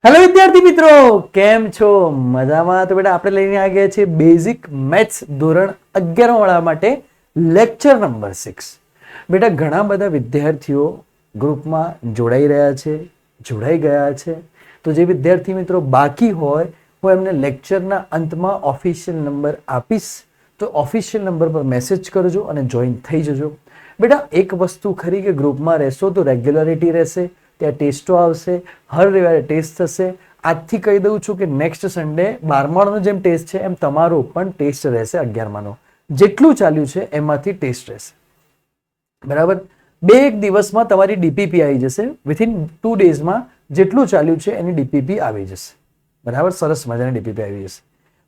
Hello વિદ્યાર્થી મિત્રો, કેમ છો? મજામાં? તો બેટા આપણે લઈને આ ગયા છે બેઝિક મેથ્સ ધોરણ 11 વાળા માટે લેક્ચર નંબર 6. બેટા ઘણા બધા વિદ્યાર્થીઓ ગ્રુપમાં જોડાઈ ગયા છે. તો જે વિદ્યાર્થી મિત્રો બાકી હોય, હું એમને લેક્ચરના અંતમાં ઓફિશિયલ નંબર આપીશ, તો ઓફિશિયલ નંબર પર મેસેજ કરજો અને જોઈન થઈ જજો. બેટા એક વસ્તુ ખરી કે ગ્રુપમાં રહેશો તો રેગ્યુલરિટી રહેશે, ત્યાં ટેસ્ટો આવશે, હર રવિવારે ટેસ્ટ થશે. આજથી કહી દઉં છું કે નેક્સ્ટ સન્ડે 12માનો જેમ ટેસ્ટ છે એમ તમારો પણ ટેસ્ટ રહેશે. 11માનો જેટલું ચાલ્યું છે એમાંથી ટેસ્ટ રહેશે. બરાબર, બે એક દિવસમાં તમારી ડીપીપી આવી જશે. વિથિન 2 ડેઝમાં જેટલું ચાલ્યું છે એની ડીપીપી આવી જશે. બરાબર, સરસ મજાની ડીપીપી આવી જશે.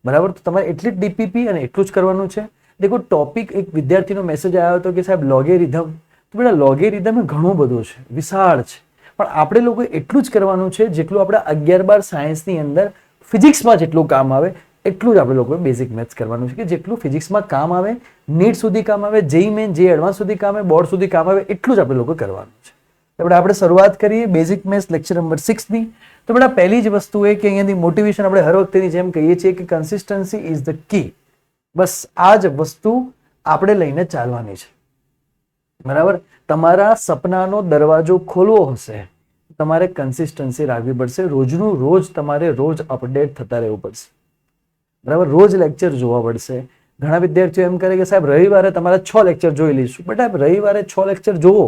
બરાબર, તો તમારે એટલી જ ડીપીપી અને એટલું જ કરવાનું છે. દેખો, ટોપિક એક વિદ્યાર્થીનો મેસેજ આવ્યો હતો કે સાહેબ લોગેરિધમ. તો બેટા લોગેરિધમ ઘણું બધું છે, વિશાળ છે, પણ આપણે લોકો એટલું જ કરવાનું છે જેટલું આપણે 11-12 સાયન્સની અંદર ફિઝિક્સમાં જેટલું કામ આવે એટલું જ આપણે લોકોએ બેઝિક મેથ્સ કરવાનું છે. કે જેટલું ફિઝિક્સમાં કામ આવે, નીટ સુધી કામ આવે, જેઈ મેન જે એડવાન્સ સુધી કામ આવે, બોર્ડ સુધી કામ આવે, એટલું જ આપણે લોકો કરવાનું છે. તો આપણે શરૂઆત કરીએ બેઝિક મેથ્સ લેક્ચર નંબર 6ની. તો બેટા પહેલી જ વસ્તુ એ કે અહીંયાથી મોટિવેશન આપણે હર વખતેની જેમ કહીએ છીએ કે કન્સિસ્ટન્સી ઇઝ ધ કી. બસ આ જ વસ્તુ આપણે લઈને ચાલવાની છે. બરાબર, તમારા સપનાનો દરવાજો ખોલવો હશે, તમારે કન્સિસ્ટન્સી રાખવી પડશે. રોજનું રોજ તમારે રોજ અપડેટ થતા રહેવું પડશે. બરાબર, રોજ લેક્ચર જોવા પડશે. ઘણા વિદ્યાર્થીઓ એમ કરે કે સાહેબ રવિવારે તમારા 6 લેક્ચર જોઈ લઈશું. બેટા રવિવારે 6 લેક્ચર જોવો,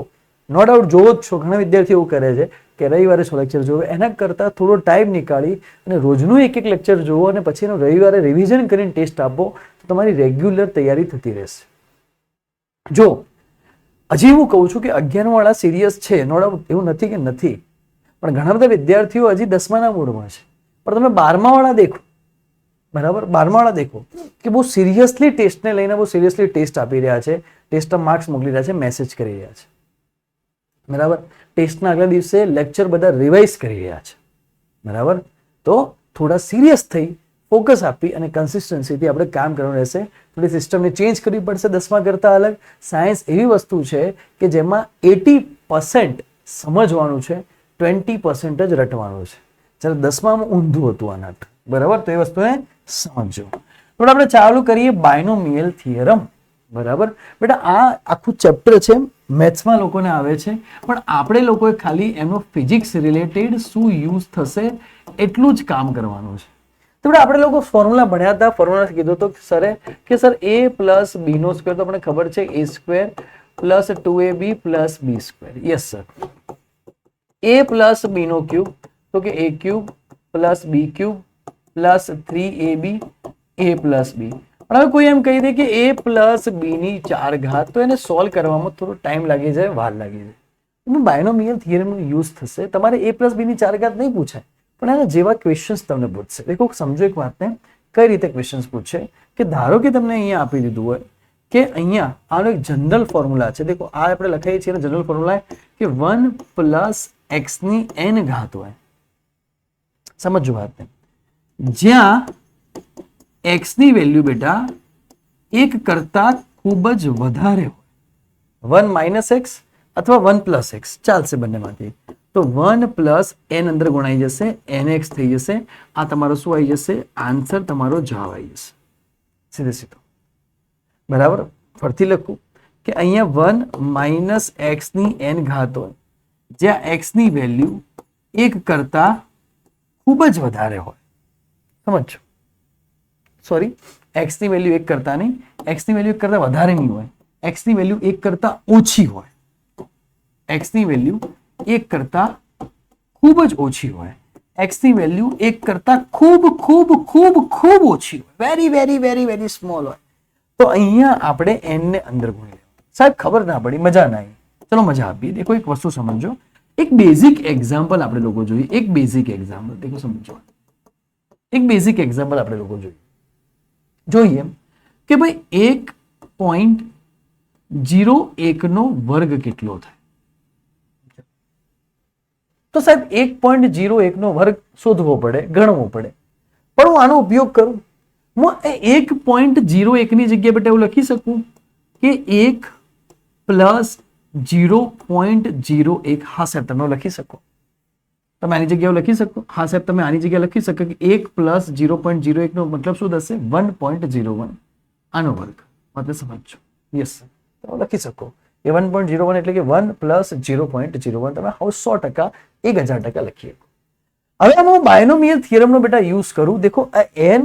નો ડાઉટ જોવો જ છો. ઘણા વિદ્યાર્થીઓ એવું કરે છે કે રવિવારે 6 લેક્ચર જોવો. એના કરતાં થોડો ટાઈમ નીકાળી અને રોજનું એક લેક્ચર જોવો અને પછી એનું રવિવારે રિવિઝન કરીને ટેસ્ટ આપો, તો તમારી રેગ્યુલર તૈયારી થતી રહેશે. જો હજી હું કહું છું કે 11 વાળા સિરિયસ છે, નો ડાઉટ, એવું નથી કે નથી, પણ ઘણા બધા વિદ્યાર્થીઓ હજી 10માના મૂડમાં છે. પણ તમે 12મા વાળા દેખો, બરાબર, 12મા વાળા દેખો કે બહુ સિરિયસલી ટેસ્ટને લઈને બહુ સિરિયસલી ટેસ્ટ આપી રહ્યા છે, ટેસ્ટના માર્ક્સ મોકલી રહ્યા છે, મેસેજ કરી રહ્યા છે. બરાબર, ટેસ્ટના આગલા દિવસે લેક્ચર બધા રિવાઇઝ કરી રહ્યા છે. બરાબર, તો થોડા સિરિયસ થઈ ફોકસ આપી અને કન્સિસ્ટન્સીથી આપણે કામ કરવાનું રહેશે. થોડી સિસ્ટમને ચેન્જ કરવી પડશે 10મા કરતાં અલગ. સાયન્સ એવી વસ્તુ છે કે જેમાં 80% સમજવાનું છે, 20% જ રટવાનું છે. જ્યારે 10મામાં ઊંધું હતું આ નાટક. બરાબર, તો એ વસ્તુને સમજો. તો આપણે ચાલુ કરીએ બાયનોમિયલ થિયરમ. બરાબર, બેટા આ આખું ચેપ્ટર છે, મેથ્સમાં લોકોને આવે છે, પણ આપણે લોકોએ ખાલી એનો ફિઝિક્સ રિલેટેડ શું યુઝ થશે એટલું જ કામ કરવાનું છે. તો આપણે લોકો ફોર્મ્યુલા ભણ્યા હતા. ફોર્મ્યુલા કીધું તો સરે કે સર a પ્લસ b નો સ્ક્વેર, તો આપણે ખબર છે a square plus 2ab plus b square. Yes sir. a plus b નો ક્યુબ, તો કે a cube plus b cube plus 3ab a plus b. પણ હવે કોઈ એમ કહી દે કે a પ્લસ b ની 4 ઘાત, તો એને સોલ્વ કરવામાં થોડો ટાઈમ લાગી જાય, વાર લાગી જાય. બાયનોમિયલ થિયરમનો યુઝ થશે. તમારે a પ્લસ b ની 4 ઘાત નહીં પૂછાય, પણ એના જેવા ક્વેશ્ચન્સ તમને પૂછશે. દેખો સમજો એક વાતને, કઈ રીતે ક્વેશ્ચન્સ પૂછશે કે ધારો કે તમને અહીંયા આપી દીધું હોય કે અહીંયા આનો એક જનરલ ફોર્મ્યુલા છે. દેખો આ આપણે લખાઈએ છીએ જનરલ ફોર્મ્યુલા કે 1 પ્લસ x ની n ઘાત હોય. સમજો વાતને, જ્યાં x ની વેલ્યુ બેટા 1 કરતા ખૂબ જ વધારે હોય, 1 માઇનસ એક્સ અથવા 1 પ્લસ એક્સ ચાલશે બંનેમાંથી. તો 1 પ્લસ n અંદર ગુણાઈ જશે, nx થઈ જશે. આ તમારો શું આવી જશે? આન્સર તમારો જવાબ આવી જશે સીધે સીધો. બરાબર, ફરીથી લખું કે અહીંયા 1 માઇનસ એક્સ ની n ઘાત હોય, જ્યાં x ની વેલ્યુ 1 કરતા ખૂબ જ વધારે હોય. સમજો, સોરી, x ની વેલ્યુ 1 કરતા નહીં, x ની વેલ્યુ 1 કરતા વધારે નહીં હોય, x ની વેલ્યુ 1 કરતા ઓછી હોય. x ની વેલ્યુ 1 કરતા ખૂબ જ ઓછી હોય, x ની વેલ્યુ 1 કરતા ખૂબ ખૂબ ખૂબ ખૂબ ઓછી હોય, very very very very small હોય. તો અહીંયા આપણે n ને અંદર ગુણી લેવું. સાહેબ ખબર ના પડી, મજા ના આવી. ચલો મજા આપીએ. દેખો એક વસ્તુ સમજો, એક બેઝિક એક્ઝામ્પલ આપણે લોકો જોઈએ. એક બેઝિક એક્ઝામ્પલ દેખો સમજો, એક બેઝિક એક્ઝામ્પલ આપણે લોકો જોઈએ કે ભાઈ 1.01 નો વર્ગ કેટલો થાય? તો સાહેબ 1.01 નો વર્ગ શોધવો પડે, ગણવો પડે. પણ હું આનો ઉપયોગ કરું, હું 1.01 ની જગ્યાએ બેટા એવું લખી શકું કે 1 પ્લસ 0.01. હા સાહેબ તમે લખી શકો. તમે આની જગ્યાએ લખી શકો? હા સાહેબ, તમે આની જગ્યાએ લખી શકો કે 1 પ્લસ 0.01 નો મતલબ શું થશે? 1.01 આનો વર્ગ. મતલબ સમજો. યસ સર, તમે લખી શકો એ 1.01 એટલે કે 1 પ્લસ 0.01. તમે હાઉ 100%, 1000% લખી શકો. હવે હું બાયનોમિયલ થિયરમનો બેટા યુઝ કરું. દેખો આ n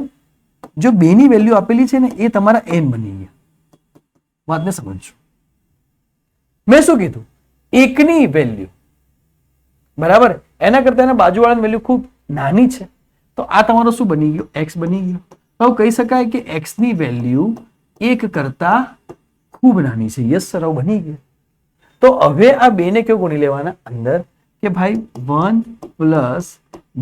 જો 2 ની વેલ્યુ આપેલી છે ને એ તમારા n બની ગયા. વાતને સમજો. મેં શું કીધું? 1 ની વેલ્યુ બરાબર, એના કરતા એના બાજુવાળાની વેલ્યુ ખૂબ નાની છે, તો આ તમારો શું બની ગયો? x બની ગયો. તો કહી શકાય કે x ની વેલ્યુ 1 કરતા ખૂબ નાની છે. યસ સર, આવું બની ગયું. તો હવે આ બે ને કેવું ગુણી લેવાના અંદર કે ભાઈ 1 પ્લસ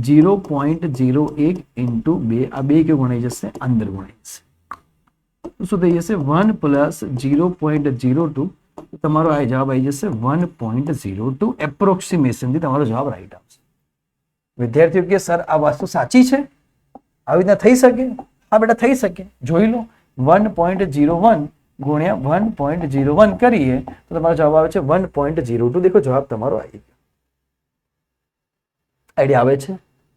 0.01 ઇન્ટુ 2, આ બે કેવું ગણાઈ જશે? અંદર ગણાઈ જશે. તો શું થઈ જશે? 1 પ્લસ 0.02, તમારો આ જવાબ આવી જશે 1.02. એપ્રોક્સિમેશન થી તમારો જવાબ રાઈટ આવશે. વિદ્યાર્થીઓ કે સર આ વસ્તુ સાચી છે? આવી રીતના થઈ શકે? હા બેટા થઈ શકે. જોઈ લો, 1.01 ગુણ્યા 1.01 કરીએ તો તમારો જવાબ આવે છે 1.02. દેખો જવાબ તમારો આવી ગયો. આઈડિયા આવે છે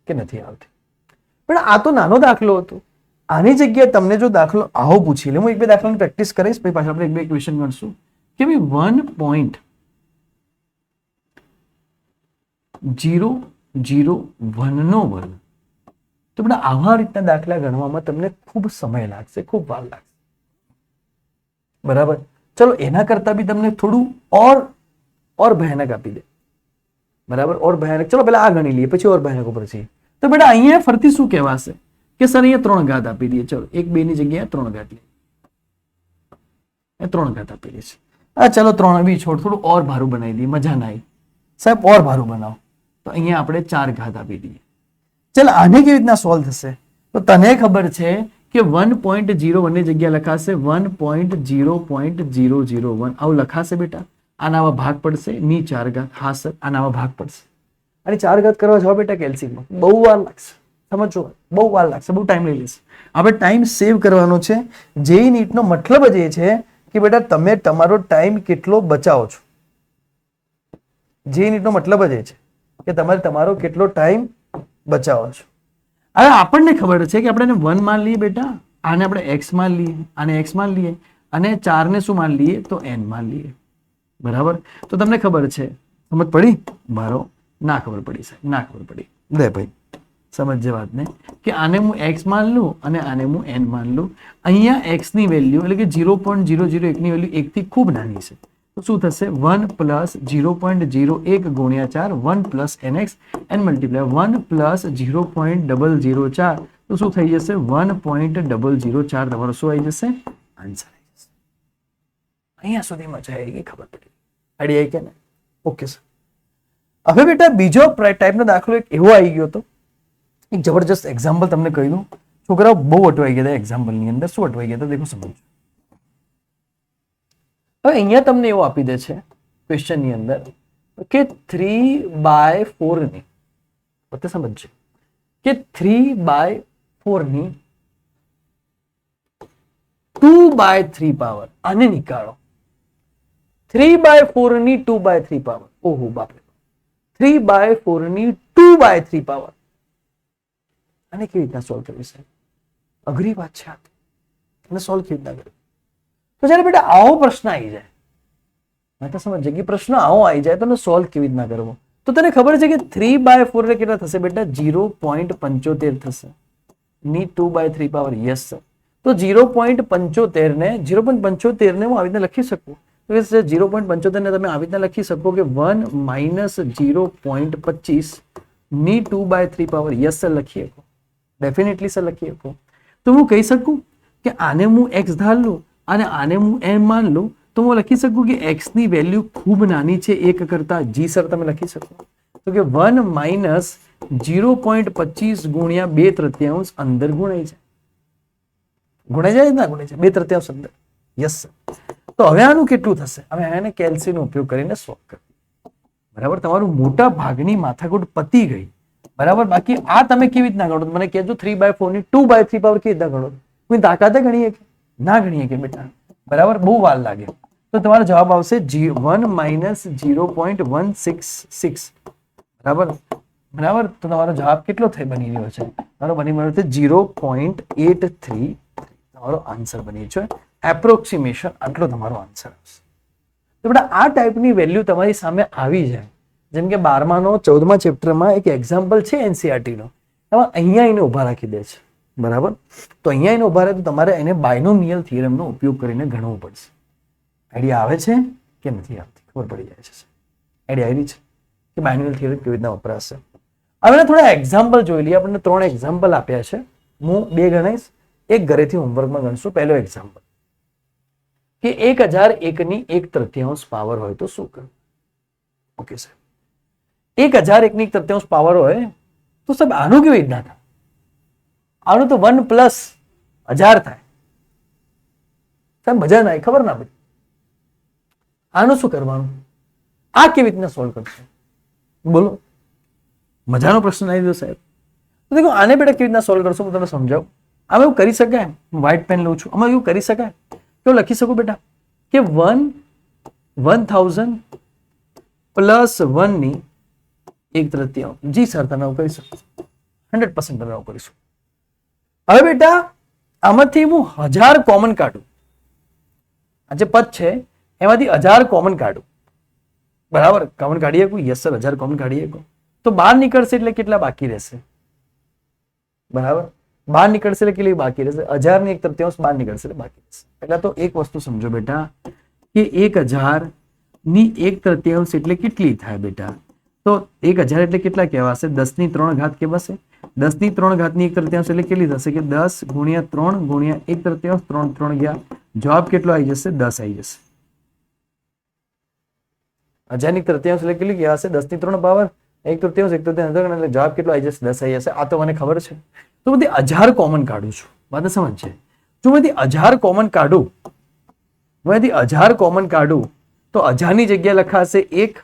કે નથી આવતી? પણ આ તો નાનો દાખલો હતો. આની જગ્યાએ તમને જો દાખલો આવો પૂછી લે, હું એક બે દાખલાની પ્રેક્ટિસ કરીશ, પછી પાછા આપણે એક બે ક્વેશ્ચન ગણશું કે ભાઈ 1.001 નો વર્ગ. તો બેટા આવા રીતના દાખલા ગણવામાં તમને ખૂબ સમય લાગશે, ખૂબ વાર લાગશે. બરાબર, ચલો એના કરતા બી તમને થોડું ઓર ભયાનક આપી દે. બરાબર, ઓર ભયાનક. ચલો પેલા આ ગણી લઈએ, પછી ઓર ભયાનક ઉપર છીએ. તો બેટા અહીંયા ફરતી શું કહેવાશે કે સર અહીંયા 3 ઘાત આપી દઈએ. ચલો 1 2 ની જગ્યાએ 3 ઘાત લઈએ. 3 ઘાત આપેલી છે. હા ચલો 3 બી છોડ, થોડું ઓર ભારું બનાવી દઈએ. મજા ના આવી સાહેબ, ઓર ભારું બનાવો. તો અહીંયા આપણે 4 ઘાત આપી દઈએ. ચલ આને કેવી રીતના સોલ્વ થશે? તો તને ખબર છે કે 1.01 ની જગ્યા લખાશે 1.0.001. આવું લખાશે બેટા. આના આવા ભાગ પડશે, ની 4 ઘાત. હા સર, આના આવા ભાગ પડશે. અને 4 ઘાત કરવા જાવ બેટા કેલ્સીમાં, બહુ વાર લાગશે. સમજો, બહુ વાર લાગશે, બહુ ટાઈમ લઈ લેશે. આપણે ટાઈમ સેવ કરવાનો છે. જેઈ નીટનો મતલબ જ એ છે કે બેટા તમે તમારો ટાઈમ કેટલો બચાવો છો. જેઈ નીટનો મતલબ જ એ છે કે તમારે તમારો કેટલો ટાઈમ બચાવો છો. હવે આપણને ખબર છે કે આપણે 1 માન લઈએ બેટા, આને આપણે x માન લઈએ, આને x માન લઈએ, અને 4 ને શું માન લઈએ? તો n માન લઈએ. બરાબર, તો તમને ખબર છે, સમજ પડી? મારો ના ખબર પડી સાહેબ, ના ખબર પડી. લે ભાઈ સમજજે વાતને કે આને હું x માન લઉં અને આને હું n માન લઉં. અહીંયા x ની વેલ્યુ એટલે કે 0.001 ની વેલ્યુ 1 થી ખૂબ નાની છે. તો શું થશે? 1 પ્લસ 0.01 ગુણ્યા 4, 1 plus nx, n multiply 1 plus 0.004. તો શું થઈ જશે? 1.004. તમારો શું આવી જશે? આન્સર આવી જશે. અહીંયા સુધી મજા આવી ગઈ, ખબર પડી, આઈડિયા આવી કે ને? Okay sir. હવે બેટા બીજો ટાઈપનો દાખલો એક એવો આવી ગયો હતો. એક જબરજસ્ત એક્ઝામ્પલ તમને કહી દઉં. છોકરાઓ બહુ અટવાઈ ગયા હતા એક્ઝામ્પલની અંદર. શું અટવાઈ ગયા હતા દેખો, સમજો. હવે અહીંયા તમને એવું આપી દે છે ક્વેશ્ચનની અંદર કે 3/4 ની, પોતે સમજજો કે 3/4 ની 2/3 પાવર. આને નિકાળો. 3/4 ની 2/3 પાવર. ઓહો બાપરે, 3/4 ની 2/3 પાવર. આને કેવી રીતના સોલ્વ કરવી છે? અઘરી વાત છે આ. અને સોલ્વ કેવી રીતના કરવી? તો જયારે બેટા આવો પ્રશ્ન આવી જાય, મેં તો સમજ કે પ્રશ્ન આવો આવી જાય તો સોલ્વ કેવી રીતના કરવો? તો તને ખબર છે કે 3/4 એટલે કેટલા થશે બેટા? 0.75 થશે. ની 2/3 પાવર. Yes sir. તો 0.75 ને હું આવી રીતના લખી શકું. તો 0.75 ને તમે આવી રીતના લખી શકો કે 1 માઇનસ 0.25 ની 2/3 પાવર. યસ સર, લખી શકો. ડેફિનેટલી સર લખી શકો. તો હું કહી શકું કે આને હું x ધાર લઉં અને આને હું m માન લઉં, તો હું લખી શકું કે x ની વેલ્યુ ખૂબ નાની છે 1 કરતા. જી સર, તમે લખી શકો. તો કે 1 માઇનસ 0.25 ગુણ્યા 2/3 અંદર ગુણાઈ જાય. ગુણાઈ જાય ના ગુણાઈ જાય? 2/3 અંદર. Yes sir. તો હવે આનું કેટલું થશે? હવે આને કેલ્સીનો ઉપયોગ કરીને સોલ્વ કરો. બરાબર, તમારું મોટા ભાગની માથાકૂટ પતી ગઈ. બરાબર, બાકી આ તમે કેવી રીતના ગણો? મને કહેજો 3/4 ની 2/3 પાવર કેવી રીતના ગણો? કોઈ તાકાતે ગણીએ કે ના ગણીએ કે બેટા? બરાબર, બહુ વાર લાગે. તો તમારો જવાબ આવશે 1 માઇનસ 0.166. બરાબર, બરાબર. તો તમારો જવાબ કેટલો થઈ બની રહ્યો છે? તમારો બની રહ્યો છે 0.83. તમારો આન્સર બની છે એપ્રોક્સિમેશન, આટલો તમારો આન્સર આવશે. તો બેટા આ ટાઈપની વેલ્યુ તમારી સામે આવી જાય, જેમ કે 12માનો 14મા ચેપ્ટરમાં એક એક્ઝામ્પલ છે એનસીઆરટી નો, એમાં અહીંયા એને ઉભા રાખી દે છે. બરાબર. તો અહીંયા એને ઉભા રહે તો તમારે એને બાયનોમિયલ થિયરમનો ઉપયોગ કરીને ગણવું પડશે. આઈડિયા આવે છે કે નથી આવતી? ખબર પડી જાય છે. આઈડિયા આવી છે કે બાયનોમિયલ થિયરમ કેવી રીતના વપરાશે. હવે થોડા એક્ઝામ્પલ જોઈ લઈએ. આપણને 3 એક્ઝામ્પલ આપ્યા છે, હું 2 ગણાઈશ, એક ઘરેથી હોમવર્કમાં ગણશું. પહેલો એક્ઝામ્પલ કે 1001 ની 1/3 પાવર હોય તો શું કરવું? ઓકે સર, 1001 ની 1/3 પાવર હોય તો સાહેબ આનું કેવી રીતના થાય? આનું તો 1 + 1000 થાય સાહેબ, મજા ના આવી, ખબર ના પડી. આનું શું કરવાનું? આ કેવી રીતના સોલ્વ કરશો? બોલો, મજાનો પ્રશ્ન આવી ગયો સાહેબ. તો દેખો આને બેટા કેવી રીતના સોલ્વ કરશો હું તમને સમજાવું. આમાં એવું કરી શકાય, હું વ્હાઇટ પેન લઉં છું, આમાં એવું કરી શકાય તો લખી શકું બેટા કે 1000 + 1 ની 1/3. જી સર, તમે આવું કરી શકો, 100% તમે આવું કરીશું. હવે બેટા આમાંથી હું 1000 કોમન કાઢું. આ જે પદ છે એમાંથી 1000 કોમન કાઢું. બરાબર, કોમન કાઢી શકું? યસ સર, 1000 કોમન કાઢી શકું. તો 12 નીકળશે એટલે કેટલા બાકી રહેશે? બરાબર, 12 નીકળશે એટલે કેટલી બાકી રહેશે? 1000 ની 1/3 12 નીકળશે એટલે બાકી રહેશે. એટલે તો એક વસ્તુ સમજો બેટા કે 1000 ની 1/3 એટલે કેટલી થાય બેટા? તો 1000 એટલે કેટલા કહેવાશે? 10 ની 3 ઘાત કહેવાશે. 10 ની 3 ઘાત ની 1/3 એટલે કેટલી થશે? કે 10 × 3 × 1/3, 3 3 ગયા, જવાબ કેટલો આવી જશે? 10 આવી જશે. 1000 ની 1/3 એટલે કેટલી કહેવાશે? 10 ની 3 પાવર 1/3, 1/3 એટલે જવાબ કેટલો આવી જશે? 10 આવી જશે. આ તો મને ખબર છે. તો બધી 1000 કોમન કાઢું છું, વાત સમજ છે. જો બધી 1000 કોમન કાઢું, બધી 1000 કોમન કાઢું તો 1000 ની જગ્યા લખાશે 1.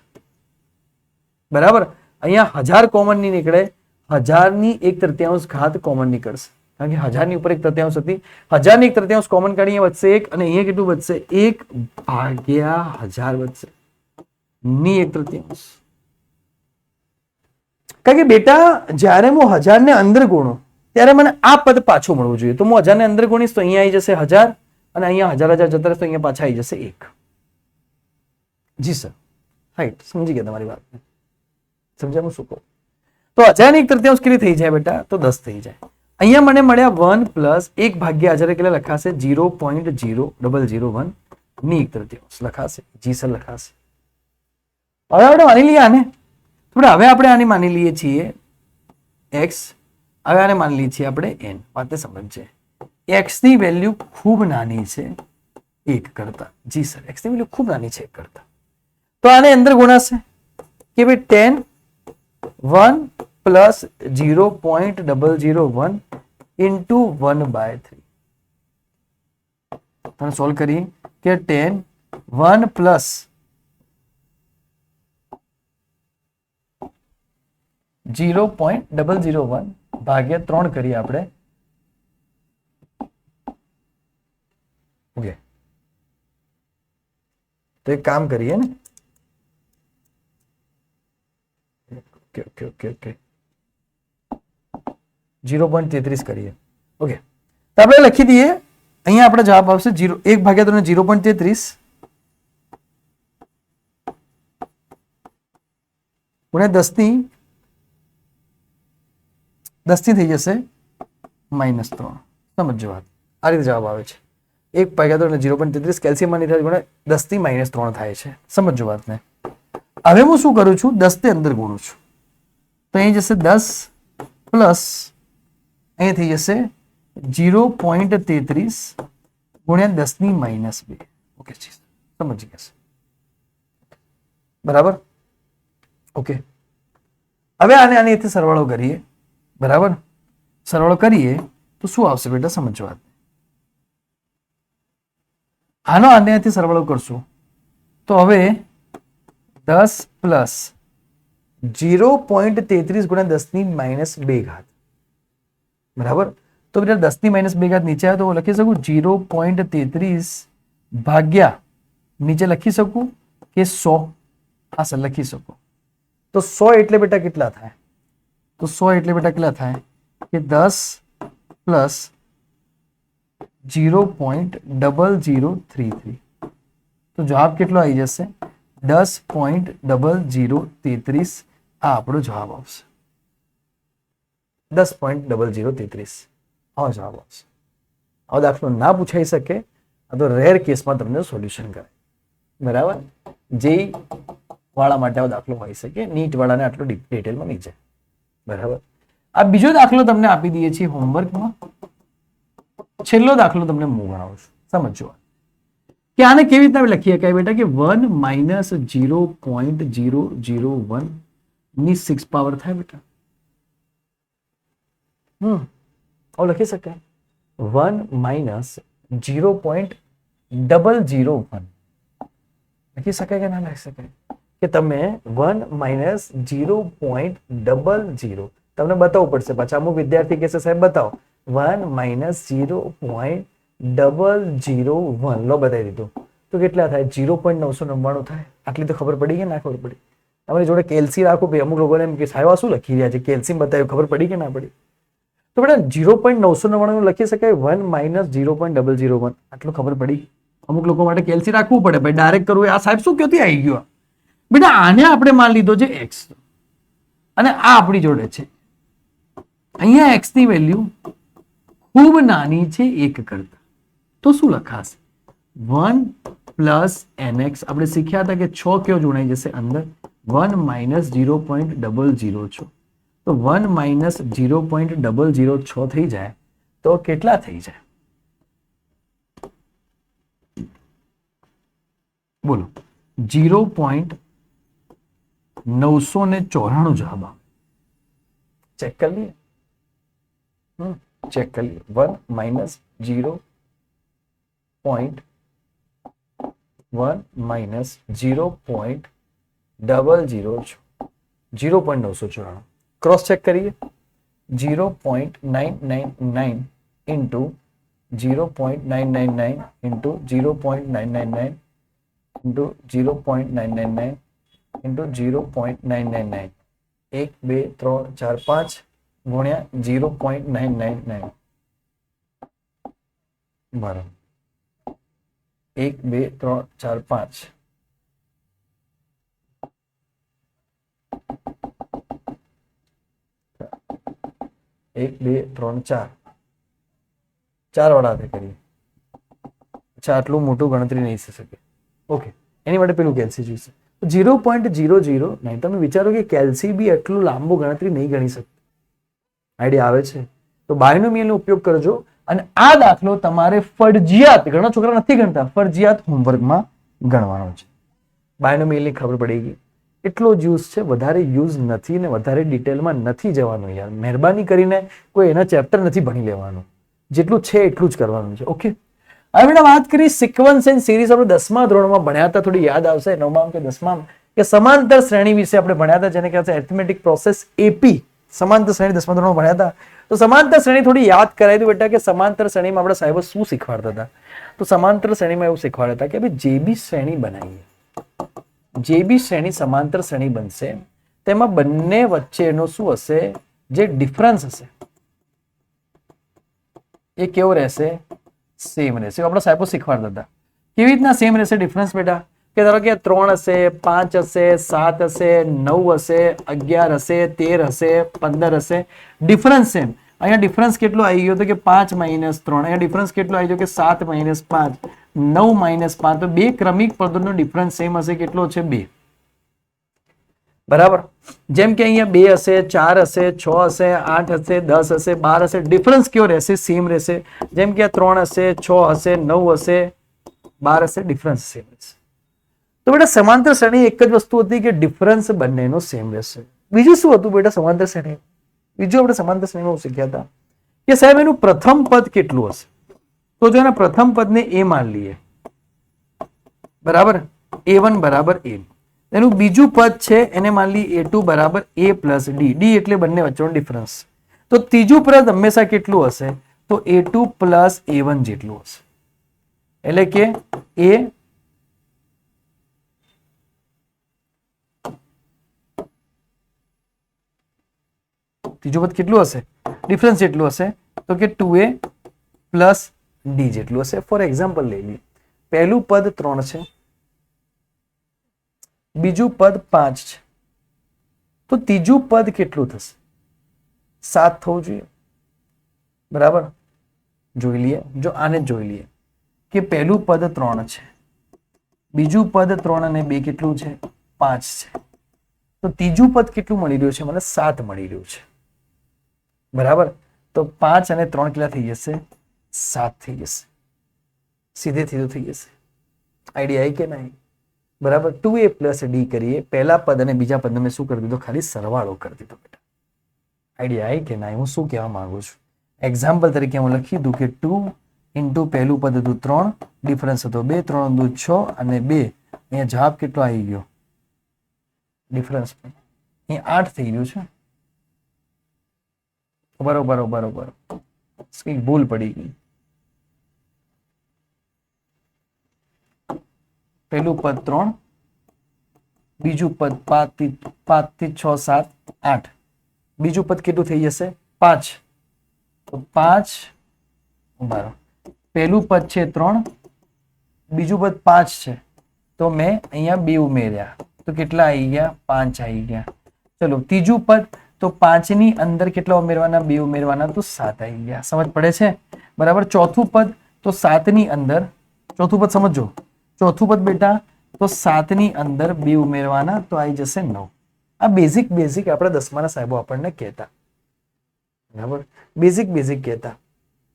બરાબર, અહીંયા 1000 કોમન ની નીકળે, 1000 ની 1/3 ઘાત કોમન નીકળશે, કારણ કે 1000 ની ઉપર 1/3 હતી. 1000 ની 1/3 કોમન કાઢી અહીંયા વધશે 1, અને અહીંયા કેટલું વધશે? 1/1000 વધશે ની 1/3. કારણ કે બેટા જ્યારે હું 1000 ને અંદર ગુણું ત્યારે મને આ પદ પાછું મળવું જોઈએ. તો હું 1000 ને અંદર ગુણીશ તો અહીંયા આવી જશે 1000, અને અહીંયા 1000 જતા રહેશે તો અહીંયા પાછા આવી જશે 1. જી સર, રાઈટ, સમજી ગયા તમારી વાત. સમજાય હું શું કહું? તો 1000 ની 1/3 કેટલી થઈ જાય બેટા? તો 10 થઈ જાય. અહીંયા મને મળ્યા 1 + 1/1000 કેટલા લખાશે? 0.0001 ની 1/3 લખાશે. જી સર, લખાશે. હવે આપણે માની લઈએ આને. હવે આપણે આને માની લઈએ છીએ x, હવે આને માની લઈએ છીએ આપણે n. વાતને સમજે, x ની વેલ્યુ ખૂબ નાની છે 1 કરતા. જી સર, x ની વેલ્યુ ખૂબ નાની છે 1 કરતા. તો આને અંદર ગુણાશે કે ભાઈ 10 1 + 0.001 × 1/3. તમે સોલ્વ કરીએ કે 10 1 + 0.001 ભાગ્યા 3 કરીએ આપણે. ઓકે, તો એક કામ કરીએ ને. ઓકે 0.33 કરીએ. ઓકે, તો આપણે લખી દઈએ. અહીંયા આપણે જવાબ આવશે 1/3 0.33 ગુણ્યા 10 ની થઈ જશે -3. સમજો વાત, આ રીતે જવાબ આવે છે. 1/3 0.33 કેલ્શિયમ ની થાય 10 ની -3 થાય છે. સમજો વાતને. હવે હું શું કરું છું? 10 ને અંદર ગુણું છું તો અહીં જશે 10 પ્લસ અહીં થઈ જશે 0.33 ગુણ્યા 10 ની -2. ઓકે, સમજી ગયા. બરાબર. ઓકે, હવે આને આની રીતે સરવાળો કરીએ. બરાબર, સરવાળો કરીએ તો શું આવશે બેટા? સમજવા. આનો આનાથી સરવાળો કરશું તો હવે 10 પ્લસ 0.33 ગુણ્યા 10 ની -2 ઘાત. બરાબર, તો બેટા 10 ની -2 ઘાત નીચે આવે તો હું લખી શકું 0.33 ભાગ્યા નીચે લખી શકું કે 100. હા સર, લખી શકું. તો 100 એટલે બેટા કેટલા થાય? તો 100 એટલે બેટા કેટલા થાય કે 10 પ્લસ 0.0033, તો જવાબ કેટલો આવી જશે 10.0033. આ આપણો જવાબ આવશે 10.0033. આવો જવાબ આવશે. આવો દાખલો ના પૂછાઈ શકે, આ તો રેર કેસમાં તમને સોલ્યુશન કરે. બરાબર, જે વાળા માટે આવો દાખલો હોઈ શકે, નીટ વાળાને આટલો ડિટેલમાં નહીં જાય. બરાબર, આ બીજો દાખલો તમને આપી દઈએ છીએ હોમવર્કમાં. છેલ્લો દાખલો તમને હું ગણાવું છું, સમજો કે આને કેવી રીતના લખી શકાય બેટા કે 1 માઇનસ 0.001 ની 6 પાવર થાય બેટા. આવું લખી શકાય 1 માઇનસ 0.001 લખી શકાય કે ના લખી શકાય? કે તમે 1 માઇનસ 0.00, તમને બતાવવું પડશે. પાછા અમુક વિદ્યાર્થી કહેશે સાહેબ બતાવો 1 માઇનસ 0.001 લો બતાવી દીધું તો કેટલા થાય 0.999 થાય. આટલી તો ખબર પડી કે ના ખબર પડી? તમારી જોડે કેલ્સી રાખો ભાઈ. અમુક લોકોને એમ કે સાહેબ શું લખી રહ્યા છે, કેલ્સી બતાવ્યું, ખબર પડી કે ના પડી? તો બેટા 0.999 લખી શકાય 1 માઇનસ 0.001. આટલું ખબર પડી? અમુક લોકો માટે કેલ્સી રાખવું પડે ભાઈ, ડાયરેક્ટ કરવું. આ સાહેબ શું ક્યાંથી આવી ગયો બેટા? આને આપણે માન લીધો છે x અને આ આપણી જોડે છે. અહીંયા x ની વેલ્યુ ખૂબ નાની છે 1 કરતા, તો શું લખાશે 1 પ્લસ nx. આપણે શીખ્યા હતા કે 6 કયો જોડાઈ જશે અંદર 1 માઇનસ 0.006, તો 1 માઇનસ 0.006 થઈ જાય તો કેટલા થઈ જાય બોલો? 0.994 જવાબ આવે. ચેક કરી લઈએ, ચેક કરી લઈએ. 1 માઇનસ 0.994 ક્રોસ ચેક કરીએ. 0.999 ઇન્ટુ 0.999 ઇન્ટુ 0.999 ઇન્ટુ 0.999 ઇન્ટુ 0.999 1 2 3 4 5 ગુણ્યા 0.999 બરાબર 1 2 3 4 5 1 2 3 4 વાળા કરીએ. અચ્છા, આટલું મોટું ગણતરી નહીં થઈ શકે. ઓકે, એની માટે પેલું કેલ્સી જોઈશે. 0.009. તમે વિચારો કે કેલ્સી બી એટલું લાંબુ ગણતરી નહીં ગણી શકતું. આઈડિયા આવે છે? તો બાયનોમિયલનો ઉપયોગ કરજો. અને આ દાખલો તમારે ફરજિયાત, ઘણા છોકરા નથી ગણતા, ફરજિયાત હોમવર્કમાં ગણવાનો છે. બાયનોમિયલની ખબર પડી ગઈ. એટલો જ યુઝ છે, વધારે યુઝ નથી ને વધારે ડિટેલમાં નથી જવાનું યાર. મહેરબાની કરીને કોઈ એના ચેપ્ટર નથી ભણી લેવાનું, જેટલું છે એટલું જ કરવાનું છે. ઓકે, હવે બેટા વાત કરી સિક્વન્સ એન્ડ સિરીઝ. આપણે 10મા ધોરણમાં ભણ્યા હતા, થોડી યાદ આવશે 9મા કે 10મા કે સમાંતર શ્રેણી વિશે આપણે ભણ્યા હતા, જેને કહેવાય છે એરિથમેટિક પ્રોસેસ એપી. સમાંતર શ્રેણી 10મા ધોરણમાં ભણ્યા હતા. તો સમાંતર શ્રેણી થોડી યાદ કરાવી દઉં બેટા કે સમાંતર શ્રેણીમાં આપણા સાહેબો શું શીખવાડતા હતા. તો સમાંતર શ્રેણીમાં એવું શીખવાડતા હતા કે ભાઈ જે બી શ્રેણી બનાવીએ, જે બી શ્રેણી સમાંતર શ્રેણી બનશે તેમાં બંને વચ્ચેનો શું હશે, જે ડિફરન્સ હશે એ કેવો રહેશે? સેમ રહેશે. આપણા સાહેબો શીખવાડતા હતા. કેવી રીતના સેમ રહેશે ડિફરન્સ બેટા? કે ધારો કે 3 હશે, 5 હશે, 7 હશે, 9 હશે, 11 હશે, 13 હશે, 15 હશે, ડિફરન્સ સેમ. અહીંયા ડિફરન્સ કેટલો આવી ગયો તો કે 5 માઇનસ 3. અહીંયા ડિફરન્સ કેટલો આવી ગયો કે 7 માઇનસ 5, 9 માઇનસ 5. તો બે ક્રમિક પદોનો ડિફરન્સ સેમ હશે. કેટલો છે? 2. બરાબર. જેમ કે અહીંયા 2 હશે, 4 હશે, 6 હશે, 8 હશે, 10 હશે, 12 હશે. ડિફરન્સ કયો રહેશે? સેમ રહેશે. જેમ કે 3 હશે, 6 હશે, 9 હશે, 12 હશે, ડિફરન્સ સેમ રહેશે. તો બેટા સમાંતર શ્રેણી એક જ વસ્તુ હતી કે ડિફરન્સ બંનેનો સેમ રહેશે. બીજું શું હતું બેટા સમાંતર શ્રેણી? બીજું આપણે સમાંતર શ્રેણીમાં શીખ્યા હતા કે સાહેબ એનું પ્રથમ પદ કેટલું હશે. તો જો એના પ્રથમ પદને a માન લઈએ, બરાબર, a1 બરાબર a. એનું બીજું પદ છે એને માન લઈએ a2 બરાબર a પ્લસ d. d એટલે બંને વચ્ચેનો ડિફરન્સ. તો ત્રીજું પદ હંમેશા કેટલું હશે? તો a2 પ્લસ a1 જેટલું હશે. એટલે કે a ત્રીજું પદ કેટલું હશે? ડિફરન્સ એટલું હશે તો કે 2a પ્લસ ડી જેટલું હશે. ફોર એક્ઝામ્પલ લઈ લઈએ, પહેલું પદ 3 છે, બીજું પદ 5 છે, તો ત્રીજું પદ કેટલું થશે? 7 થવું જોઈએ. બરાબર, જોઈ લઈએ. જો આને જોઈ લઈએ કે પહેલું પદ 3 છે, બીજું પદ 3 અને 2 કેટલું છે? 5 છે. તો ત્રીજું પદ કેટલું મળી રહ્યું છે? મને 7 મળી રહ્યું છે. બરાબર, તો 5 અને 3 કેટલા થઈ જશે? 7 થઈ જશે. સીધે સીધું થઈ જશે. આઈડિયા આવી કે નહીં? બરાબર, 2a પ્લસ ડી કરીએ, પહેલા પદ અને બીજા પદ મેં શું કરી દીધો? ખાલી સરવાળો કરી દીધો બેટા. આઈડિયા આવી કે નહીં? હું શું કહેવા માંગુ છું? એક્ઝામ્પલ તરીકે હું લખી દઉં કે 2 ઇન્ટુ પહેલું પદ હતું 3, ડિફરન્સ હતો 2, 3 દુ 6 અને 2, અહીંયા જવાબ કેટલો આવી ગયો? ડિફરન્સ અહીંયા 8 થઈ ગયું છે. બરોબર, કઈ ભૂલ પડી ગઈ. પહેલું પદ 3, બીજું પદ 5 થી 6 7 8, બીજું પદ કેટલું થઈ જશે? 5. તો 5 બરાબર, પહેલું પદ છે 3, બીજું પદ 5 છે, તો મેં અહીંયા 2 ઉમેર્યા તો કેટલા આવી ગયા? 5 આવી ગયા. ચલો ત્રીજું પદ, તો 5 ની અંદર કેટલા ઉમેરવાના? 2 ઉમેરવાના, તો 7 આવી ગયા. સમજ પડે છે? બરાબર. ચોથું પદ, તો 7 ની અંદર, ચોથું પદ સમજો, ચોથું પદ બેટા તો 7 ની અંદર 2 ઉમેરવાના, તો આવી જશે 9. આ બેઝિક આપણા 10માના સાહેબો આપણને કહેતા. બરાબર, બેઝિક કહેતા.